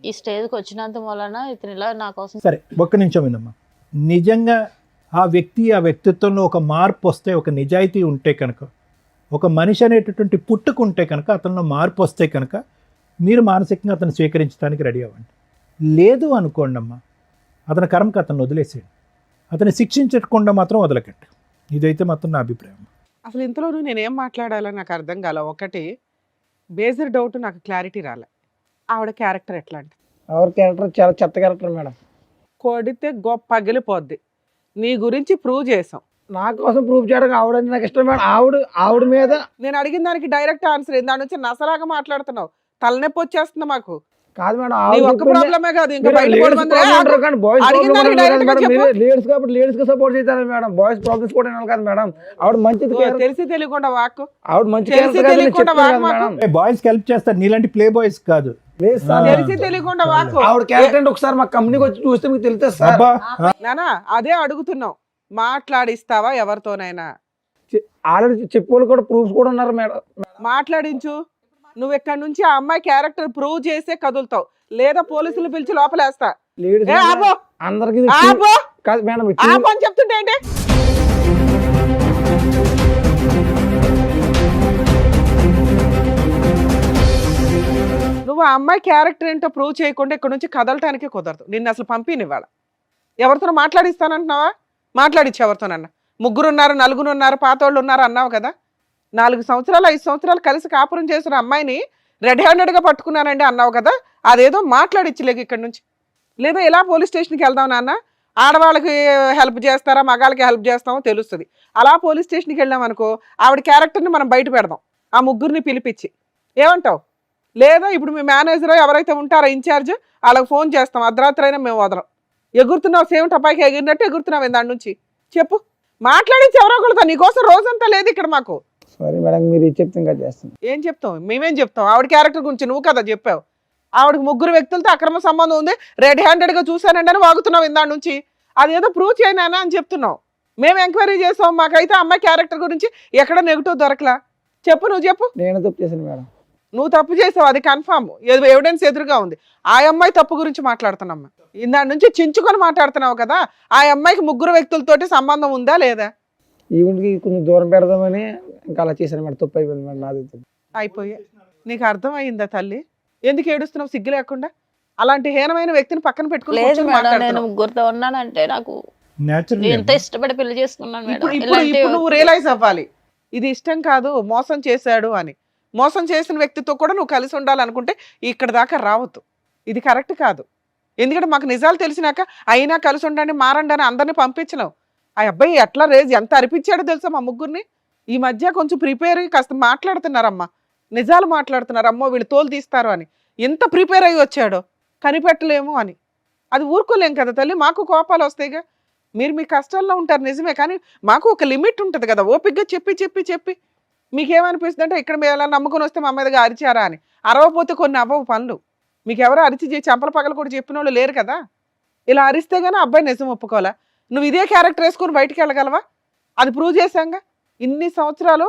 ఈ స్టేజ్కి వచ్చినంత వలన ఇతను ఇలా నా కోసం. సరే ఒక్క నిమిషం వినమ్మా. నిజంగా ఆ వ్యక్తిత్వంలో ఒక మార్పు వస్తే, ఒక నిజాయితీ ఉంటే కనుక, ఒక మనిషి అనేటటువంటి పుట్టుకుంటే కనుక, అతనిలో మార్పు వస్తే కనుక మీరు మానసికంగా అతను స్వీకరించడానికి రెడీ అవ్వండి. లేదు అనుకోండి అమ్మా, అతని కర్మకు అతను వదిలేసేయండి. అతన్ని శిక్షించకుండా మాత్రం వదలకండి. ఇదైతే మాత్రం నా అభిప్రాయం. అసలు ఇంతలోనూ నేనేం మాట్లాడాలో నాకు అర్థం కాల. ఒకటి బేసిక్ డౌట్, నాకు క్లారిటీ రాలే. ఆవిడ క్యారెక్టర్ ఎట్లాంటి? ఆవిడ క్యారెక్టర్ చాలా చెత్త క్యారెక్టర్ మేడం. కొడితే గొప్ప పగిలిపోద్ది. నీ గురించి ప్రూవ్ చేసాం. నా కోసం ప్రూవ్ చేయడానికి ఆవిడంటే నాకు ఇష్టం మేడం. ఆవిడ మీద నేను అడిగిన దానికి డైరెక్ట్ ఆన్సర్. దాని నుంచి నసలాగా మాట్లాడుతున్నావు. తలనొప్పి వచ్చేస్తుంది మాకు. కాదు మేడం నీ ఆవిడ ఒక్క చెప్పింది- ప్రాబ్లమే కాదు ఇంకా మీరు బయట లేడీస్ పోవడం ప్రాబ్లం అంటారు కానీ బాయ్స్ అడిగిన ప్రాబ్లం దానికి అన్నారు direct గా మేడం. చెప్పు. మీరు లేడీస్ కాబట్టి లేడీస్ కి సపోర్ట్ చేస్తారు మేడం. బాయ్స్ ప్రాబ్లమ్స్ కూడా వినాలి కదా మేడం. ఆవిడ మంచిది ఓ, care- తెలిసి తెలియకుండా వాక్కు ఆవిడ మంచి తెలిసి care కదా, నేను తెలియకుండా చెప్తున్నాను వాక్ కదా మాకు. మేడం. బాయ్స్ కి హెల్ప్ చేస్తారు, నీలాంటి ప్లే బాయ్స్ కాదు. లేదు సార్, ఆ. తెలిసి తెలియకుండా వాక్కు ఆవిడ క్యారెక్టర్ అంటే ఒకసారి మా కంపెనీకి వచ్చి చూస్తే మీకు తెలుస్తుంది సార్. అబ్బా నానా అదే అడుగుతున్నావు, మాట్లాడిస్తావా ఎవరితోనైనా? ఆల్రెడీ చెప్పేవాళ్ళు కూడా ప్రూఫ్స్ కూడా ఉన్నారు మేడం. మాట్లాడించు. నువ్వు ఇక్కడ నుంచి ఆ అమ్మాయి క్యారెక్టర్ ప్రూవ్ చేసే కదులుతావు, లేదా పోలీసులు పిలిచి లోపలేస్తా. లేడీస్ ఏ ఆపో అందరికి ఆపో కాదు మేడం. ఆపో అని చెప్తుంటే ఏంటి? నువ్వు ఆ అమ్మాయి క్యారెక్టర్ ఏంటో ప్రూవ్ చేయకుండా ఇక్కడ నుంచి కదలటానికి కుదరదు. నిన్ను అసలు పంపినివ్వాల. ఎవరితో మాట్లాడిస్తానంటున్నావా? మాట్లాడిచ్చు ఎవరితోనన్నా. 3 ఉన్నారు, 4 ఉన్నారు, పాతోళ్ళు ఉన్నారు అన్నావు కదా. 4 సంవత్సరాలు 5 సంవత్సరాలు కలిసి కాపురం చేసిన అమ్మాయిని రెడ్ హ్యాండెడ్గా పట్టుకున్నానండి అన్నావు కదా. అదేదో మాట్లాడిచ్చలేక ఇక్కడ నుంచి. లేదా ఎలా పోలీస్ స్టేషన్కి వెళ్దాం నాన్న, ఆడవాళ్ళకి హెల్ప్ చేస్తారా మగాళ్ళకి హెల్ప్ చేస్తామో తెలుస్తుంది. అలా పోలీస్ స్టేషన్కి వెళ్ళాం అనుకో, ఆవిడ క్యారెక్టర్ని మనం బయట పెడదాం, ఆ 3 పిలిపించి. ఏమంటావు? లేదా ఇప్పుడు మీ మేనేజర్ ఎవరైతే ఉంటారో ఇన్ఛార్జ్, వాళ్ళకి ఫోన్ చేస్తాం, అర్ధరాత్రి అయినా మేము వదలం. ఎగురుతున్నావు, సేమ్ టపాయికి ఎగిరినట్టు ఎగురుతున్నావు దాని నుంచి. చెప్పు, మాట్లాడించి ఎవరో ఒకళ్ళతో. నీకోసం రోజంతా లేదు ఇక్కడ మాకు. సారీ మేడం, మీరు ఇది చెప్తే ఇంకా చేస్తాను. ఏం చెప్తావు? మేమేం చెప్తాం? ఆవిడ క్యారెక్టర్ గురించి నువ్వు కదా చెప్పావు. ఆవిడకి 3 వ్యక్తులతో అక్రమ సంబంధం ఉంది, రెడ్ హ్యాండెడ్గా చూశానండి అని వాగుతున్నావు ఇందాడి నుంచి. అదేదో ప్రూవ్ చేయనానా అని చెప్తున్నావు. మేము ఎంక్వైరీ చేసాం, మాకైతే అమ్మాయి క్యారెక్టర్ గురించి ఎక్కడ నెగిటివ్ దొరకలా. చెప్పు, నువ్వు చెప్పు. నేను తప్పు చేశాను మేడం. నువ్వు తప్పు చేసావు, అది కన్ఫామ్, ఎవిడెన్స్ ఎదురుగా ఉంది. ఆ అమ్మాయి తప్పు గురించి మాట్లాడుతున్నామ్మా. ఇందాడి నుంచి చించుకొని మాట్లాడుతున్నావు కదా. ఆ అమ్మాయికి 3 వ్యక్తులతోటి సంబంధం ఉందా లేదా? ఈవెంట్కి కొంచెం దూరం పెడదామని ఇంకా అలా చేశాను మేడం. తప్పు అయిపోయింది మేడం, నాది. అయిపోయా. నీకు అర్థమయ్యిందా తల్లి? ఎందుకు ఏడుస్తున్నావు సిగ్గు లేకుండా? అలాంటి హీనమైన వ్యక్తిని పక్కన పెట్టుకుని లేదు కూర్చొని మేడం, నేను మాట్లాడుతున్నావు. ముగ్గురుతో ఉన్నానంటే నాకు నేచురల్ ఎంత ఇష్టపడి పెళ్లి చేసుకున్నాను మేడం. ఇప్పుడు ఇలాంటి ఇప్పుడు నువ్వు రియలైజ్ అవ్వాలి, ఇది ఇష్టం కాదు, మోసం చేశాడు అని. మోసం చేసిన వ్యక్తితో కూడా నువ్వు కలిసి ఉండాలనుకుంటే ఇక్కడ దాకా రావద్దు. ఇది కరెక్ట్ కాదు. ఎందుకంటే మాకు నిజాలు తెలిసినాక అయినా కలిసి ఉండండి, మారండి అని అందరినీ పంపించలేవు. ఆ అబ్బాయి ఎట్లా ఎంత అరిపించాడో తెలుసా మా 3 ఈ మధ్య కొంచెం ప్రిపేర్ అయ్యి కాస్త మాట్లాడుతున్నారమ్మా, నిజాలు మాట్లాడుతున్నారు. అమ్మో వీళ్ళు తోలు తీస్తారు అని ఎంత ప్రిపేర్ అయ్యి వచ్చాడో, కనిపెట్టలేము అని. అది ఊరుకోలేం కదా తల్లి, మాకు కోపాలు వస్తాయిగా. మీరు మీ కష్టాల్లో ఉంటారు నిజమే, కానీ మాకు ఒక లిమిట్ ఉంటుంది కదా. ఓపికగా చెప్పి చెప్పి చెప్పి మీకేమనిపిస్తుంది అంటే ఇక్కడ మేము ఎలా నమ్ముకొని వస్తే మా మీదగా అరిచారా అని. అరవపోతే కొన్ని అవ్వవు పనులు. మీకు ఎవరో అరిచి చెంపల పగలు కూడా చెప్పిన వాళ్ళు లేరు కదా. ఇలా అరిస్తే గానీ అబ్బాయి నిజం ఒప్పుకోవాలా. నువ్వు ఇదే క్యారెక్టర్ వేసుకొని బయటికి వెళ్ళగలవా? అది ప్రూవ్ చేశాంగా. ఇన్ని సంవత్సరాలు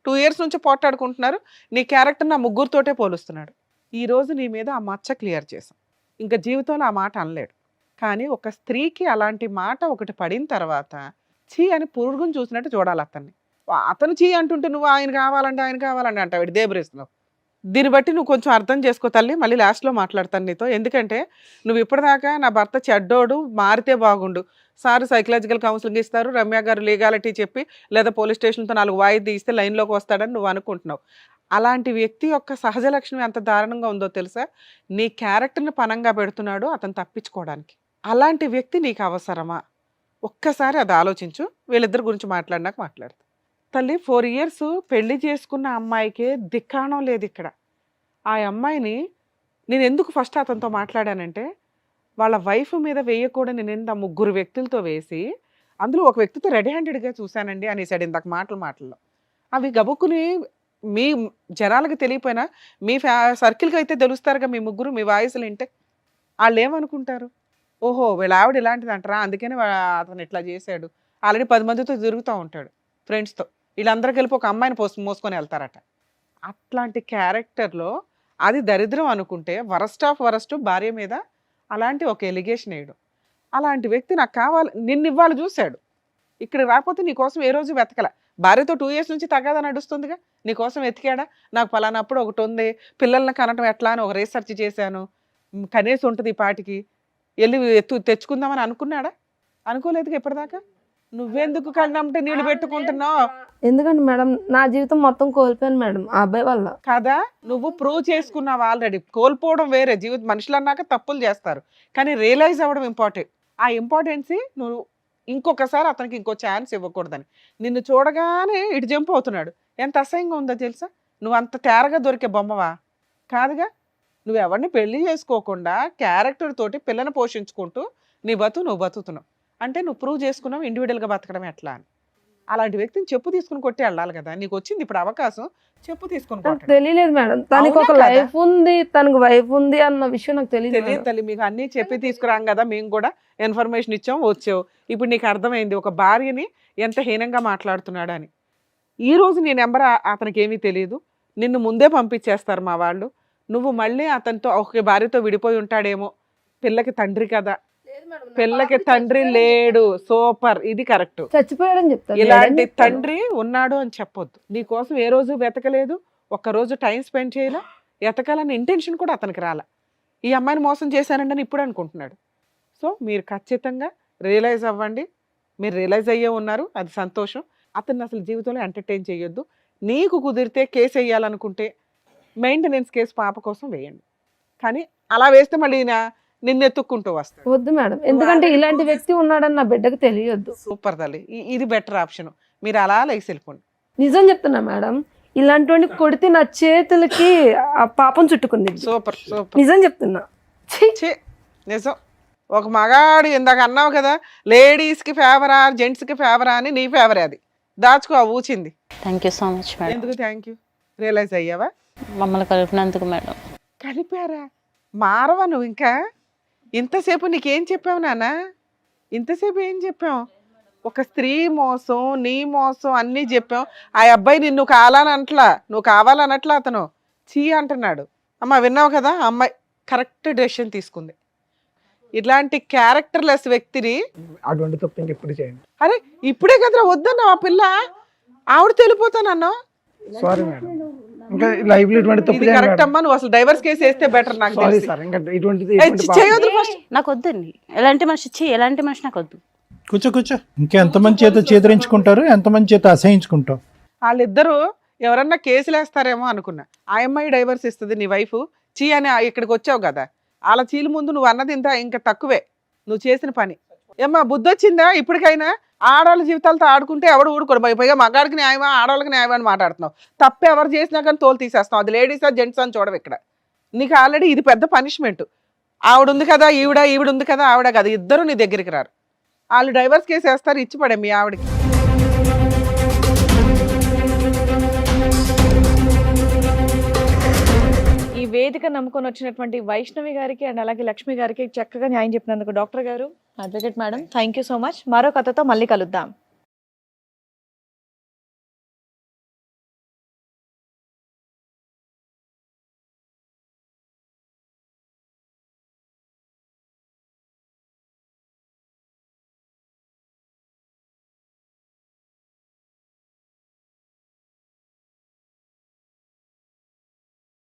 2 years నుంచి పోట్లాడుకుంటున్నారు. నీ క్యారెక్టర్ నా 3తోటే పోలుస్తున్నాడు. ఈ రోజు నీ మీద ఆ మచ్చ క్లియర్ చేశాం. ఇంకా జీవితంలో ఆ మాట అనలేడు. కానీ ఒక స్త్రీకి అలాంటి మాట ఒకటి పడిన తర్వాత చీ అని పురుగుని చూసినట్టు చూడాలి అతన్ని. అతను చీ అంటుంటే నువ్వు ఆయన కావాలంటే అంటావు, ఇటు దేబరేస్తున్నావు. దీన్ని బట్టి నువ్వు కొంచెం అర్థం చేసుకో తల్లి. మళ్ళీ లాస్ట్లో మాట్లాడతాను నీతో. ఎందుకంటే నువ్వు ఇప్పటిదాకా నా భర్త చెడ్డోడు, మారితే బాగుండు, సార్ సైకలాజికల్ కౌన్సిలింగ్ ఇస్తారు, రమ్య గారు లీగాలిటీ చెప్పి లేదా పోలీస్ స్టేషన్తో 4 వాయిదా ఇస్తే లైన్లోకి వస్తాడని నువ్వు అనుకుంటున్నావు. అలాంటి వ్యక్తి యొక్క సహజ లక్షణం ఎంత దారుణంగా ఉందో తెలుసా? నీ క్యారెక్టర్ని పనంగా పెడుతున్నాడు అతను తప్పించుకోవడానికి. అలాంటి వ్యక్తి నీకు అవసరమా? ఒక్కసారి అది ఆలోచించు. వీళ్ళిద్దరి గురించి మాట్లాడినాక మాట్లాడతా. తల్లి 4 years పెళ్లి చేసుకున్న అమ్మాయికే దిక్కాణం లేదు ఇక్కడ. ఆ అమ్మాయిని నేను ఎందుకు ఫస్ట్ అతనితో మాట్లాడానంటే, వాళ్ళ వైఫ్ మీద వేయకూడని నింద 3 వ్యక్తులతో వేసి, అందులో ఒక వ్యక్తితో రెడ్ హ్యాండెడ్గా చూశానండి అనేసాడు ఇందాక మాటల్లో. అవి గబుక్కుని మీ జనాలకు తెలియపోయినా మీ సర్కిల్కి అయితే తెలుస్తారుగా మీ 3 మీ వాయిస్లు వింటే. వాళ్ళు ఏమనుకుంటారు? ఓహో వీళ్ళ ఆవిడ ఇలాంటిది అంటారా, అందుకని అతను ఇట్లా చేశాడు. ఆల్రెడీ 10 మందితో తిరుగుతూ ఉంటాడు ఫ్రెండ్స్తో. వీళ్ళందరూ కలిపి ఒక అమ్మాయిని మోసుకొని వెళ్తారట. అట్లాంటి క్యారెక్టర్లో అది దరిద్రం అనుకుంటే వరస్ట్ ఆఫ్ వరస్ట్ భార్య మీద అలాంటి ఒక ఎలిగేషన్ వేయడం. అలాంటి వ్యక్తి నాకు కావాలి, నిన్ను ఇవ్వాలి చూశాడు. ఇక్కడ రాకపోతే నీకోసం ఏ రోజు వెతకల. భార్యతో 2 years నుంచి తగాదా నడుస్తుందిగా, నీకోసం వెతికాడా? నాకు పలానప్పుడు ఒకటి ఉంది, పిల్లల్ని కనటం ఎట్లా అని ఒక రీసెర్చ్ చేశాను, కనీసం ఉంటుంది ఈ పాటికి, వెళ్ళి తెచ్చుకుందామని అనుకున్నాడా? అనుకోలేదుగా ఇప్పటిదాకా. నువ్వెందుకు కళ్ళంటే నీళ్ళు పెట్టుకుంటున్నావు? ఎందుకంటే మేడం నా జీవితం మొత్తం కోల్పోయాను మేడం ఆ అబ్బాయి వల్ల. కదా, నువ్వు ప్రూవ్ చేసుకున్నావు ఆల్రెడీ. కోల్పోవడం వేరే, జీవితం మనుషులు అన్నాక తప్పులు చేస్తారు, కానీ రియలైజ్ అవ్వడం ఇంపార్టెంట్. ఆ ఇంపార్టెన్సీ నువ్వు ఇంకొకసారి అతనికి ఇంకో ఛాన్స్ ఇవ్వకూడదని. నిన్ను చూడగానే ఇటు జంప్ అవుతున్నాడు. ఎంత అసహ్యంగా ఉందో తెలుసా? నువ్వు అంత తేరగా దొరికే బొమ్మవా? కాదుగా. నువ్వు ఎవరిని పెళ్లి చేసుకోకుండా క్యారెక్టర్ తోటి పిల్లని పోషించుకుంటూ నీ నువ్వు బతుకుతున్నావు అంటే నువ్వు ప్రూవ్ చేసుకున్నావు ఇండివిజువల్గా బతకడం ఎట్లా అని. అలాంటి వ్యక్తిని చెప్పు తీసుకుని కొట్టి వెళ్ళాలి కదా. నీకు వచ్చింది ఇప్పుడు అవకాశం, చెప్పు తీసుకుని నాకు కొట్టండి. తెలియలేదు మేడం, తనకి ఒక అవునా కదా? లైఫ్ ఉంది, తనకు వైఫ్ ఉంది అన్న విషయం నాకు తెలియదు తెలియదు తల్లి, మీకు అన్నీ చెప్పి తీసుకురాం కదా, మేము కూడా ఇన్ఫర్మేషన్ ఇచ్చాం, వచ్చావు. ఇప్పుడు నీకు అర్థమైంది ఒక భార్యని ఎంత హీనంగా మాట్లాడుతున్నాడు అని. ఈ రోజు నీ నెంబర్ అతనికి ఏమీ తెలియదు, నిన్ను ముందే పంపించేస్తారు మా వాళ్ళు. నువ్వు మళ్ళీ అతనితో ఒక భార్యతో విడిపోయి ఉంటాడేమో. పిల్లకి తండ్రి కదా, పిల్లకి తండ్రి లేడు. సూపర్, ఇది కరెక్ట్. చచ్చిపోయాడని చెప్తాను. ఇలాంటి తండ్రి ఉన్నాడు అని చెప్పొద్దు. నీ కోసం ఏ రోజు వెతకలేదు, ఒక్కరోజు టైం స్పెండ్ చేయలే, ఎతకాలని ఇంటెన్షన్ కూడా అతనికి రాల. ఈ అమ్మాయిని మోసం చేశానండి అని ఇప్పుడు అనుకుంటున్నాడు. సో మీరు ఖచ్చితంగా రియలైజ్ అవ్వండి. మీరు రియలైజ్ అయ్యే ఉన్నారు, అది సంతోషం. అతన్ని అసలు జీవితంలో ఎంటర్టైన్ చేయొద్దు. నీకు కుదిరితే కేసు వేయాలనుకుంటే మెయింటెనెన్స్ కేసు పాప కోసం వేయండి. కానీ అలా వేస్తే మళ్ళీ నిన్ను ఎత్తుక్కుంటూ వస్తాడు. వద్దు మేడం, ఎందుకంటే ఇలాంటి వ్యక్తి ఉన్నాడని నా బిడ్డకు తెలియద్దు. సూపర్ తల్లి, ఇది బెటర్ ఆప్షన్. మీరు అలా లేసి వెళ్ళిపోండి. నిజం చెప్తున్నా మేడం, ఇలాంటి కొడితే నా చేతులకి ఆ పాపం చుట్టుకుంది. సూపర్ సూపర్, నిజం చెప్తున్నా. ఛీ! ఛీ, నిజం. ఒక మగాడు ఇందాక అన్నావు కదా, లేడీస్కి ఫేవరా జెంట్స్కి ఫేవరా అని, నీ ఫేవరే అది. దాచుకో ఆ ఊచింది. Thank you so much madam. ఎందుకు థ్యాంక్ యూ? రియలైజ్ అయ్యావా? మమ్మల్ని కలిపినందుకు మేడం. కలిపారా? మారవా నువ్వు ఇంకా? ఇంతసేపు నీకేం చెప్పావు నాన్న? ఇంతసేపు ఏం చెప్పావు? ఒక స్త్రీ మోసం, నీ మోసం అన్నీ చెప్పావు. ఆ అబ్బాయి నిన్ను కావాలనట్లా, నువ్వు కావాలనట్లా, అతను చీ అంటున్నాడు. అమ్మ విన్నావు కదా, ఆ అమ్మాయి కరెక్ట్ డెసిషన్ తీసుకుంది. ఇట్లాంటి క్యారెక్టర్లెస్ వ్యక్తిని అటువంటి తప్పు ఇంకెప్పుడు చేయండి. అరే ఇప్పుడే కదరా వద్దన్నా ఆ పిల్ల, ఆవిడ తెలిపోతానన్నా. సారీ మేడం, ఇంకా లైఫ్ లో ఇటువంటి తప్పు ఇది చేయండి కరెక్ట్ మేడం. అమ్మా, నువ్వు అసలు డైవర్స్ కేసు వేస్తే బెటర్ నాకు సారీ తెలిసి. సార్, ఇంకా ఇటువంటిది ఏ, చేయొద్దు first. నాకు వద్దండి ఎలాంటి మనిషి, ఎలాంటి మనిషి నాకు వద్దు. కూర్చో. ఇంకెంతమంది చేత చేదరించుకుంటారు, ఎంతమంది చేత అసహించుకుంటావు. వాళ్ళిద్దరూ ఎవరన్నా కేసులు వేస్తారేమో అనుకున్నా. ఆ అమ్మాయి డైవర్స్ ఇస్తుంది, నీ వైఫ్ చీ అని ఇక్కడికి వచ్చావు కదా, వాళ్ళ చీలు ముందు నువ్వు అన్నది ఇంకా తక్కువే నువ్వు చేసిన పని. ఏమ్మా బుద్ధి వచ్చిందా ఇప్పటికైనా? ఆడవాళ్ళ జీవితాలతో ఆడుకుంటే ఎవడు ఊడుకోడు. పైగా మగాడికి న్యాయమా ఆడవాళ్ళకి న్యాయమా అని మాట్లాడుతున్నావు. తప్పు ఎవరు చేసినా కానీ తోలు తీసేస్తావు. అది లేడీసా జెంట్స్ అని చూడవు ఇక్కడ. నీకు ఆల్రెడీ ఇది పెద్ద పనిష్మెంట్. ఆవిడ ఉంది కదా ఈవిడ ఉంది కదా ఆవిడ కదా, ఇద్దరు నీ దగ్గరికి రారు. వాళ్ళు డైవర్స్ కేసు వేస్తారు, ఇచ్చి పడే మీ ఆవిడకి. ఈ వేదిక నమ్ముకొని వచ్చినటువంటి వైష్ణవి గారికి అండ్ అలాగే లక్ష్మి గారికి చక్కగా న్యాయం చెప్పినందుకు డాక్టర్ గారు, advocate madam, thank you so much. మరో కథతో మళ్ళీ కలుద్దాం.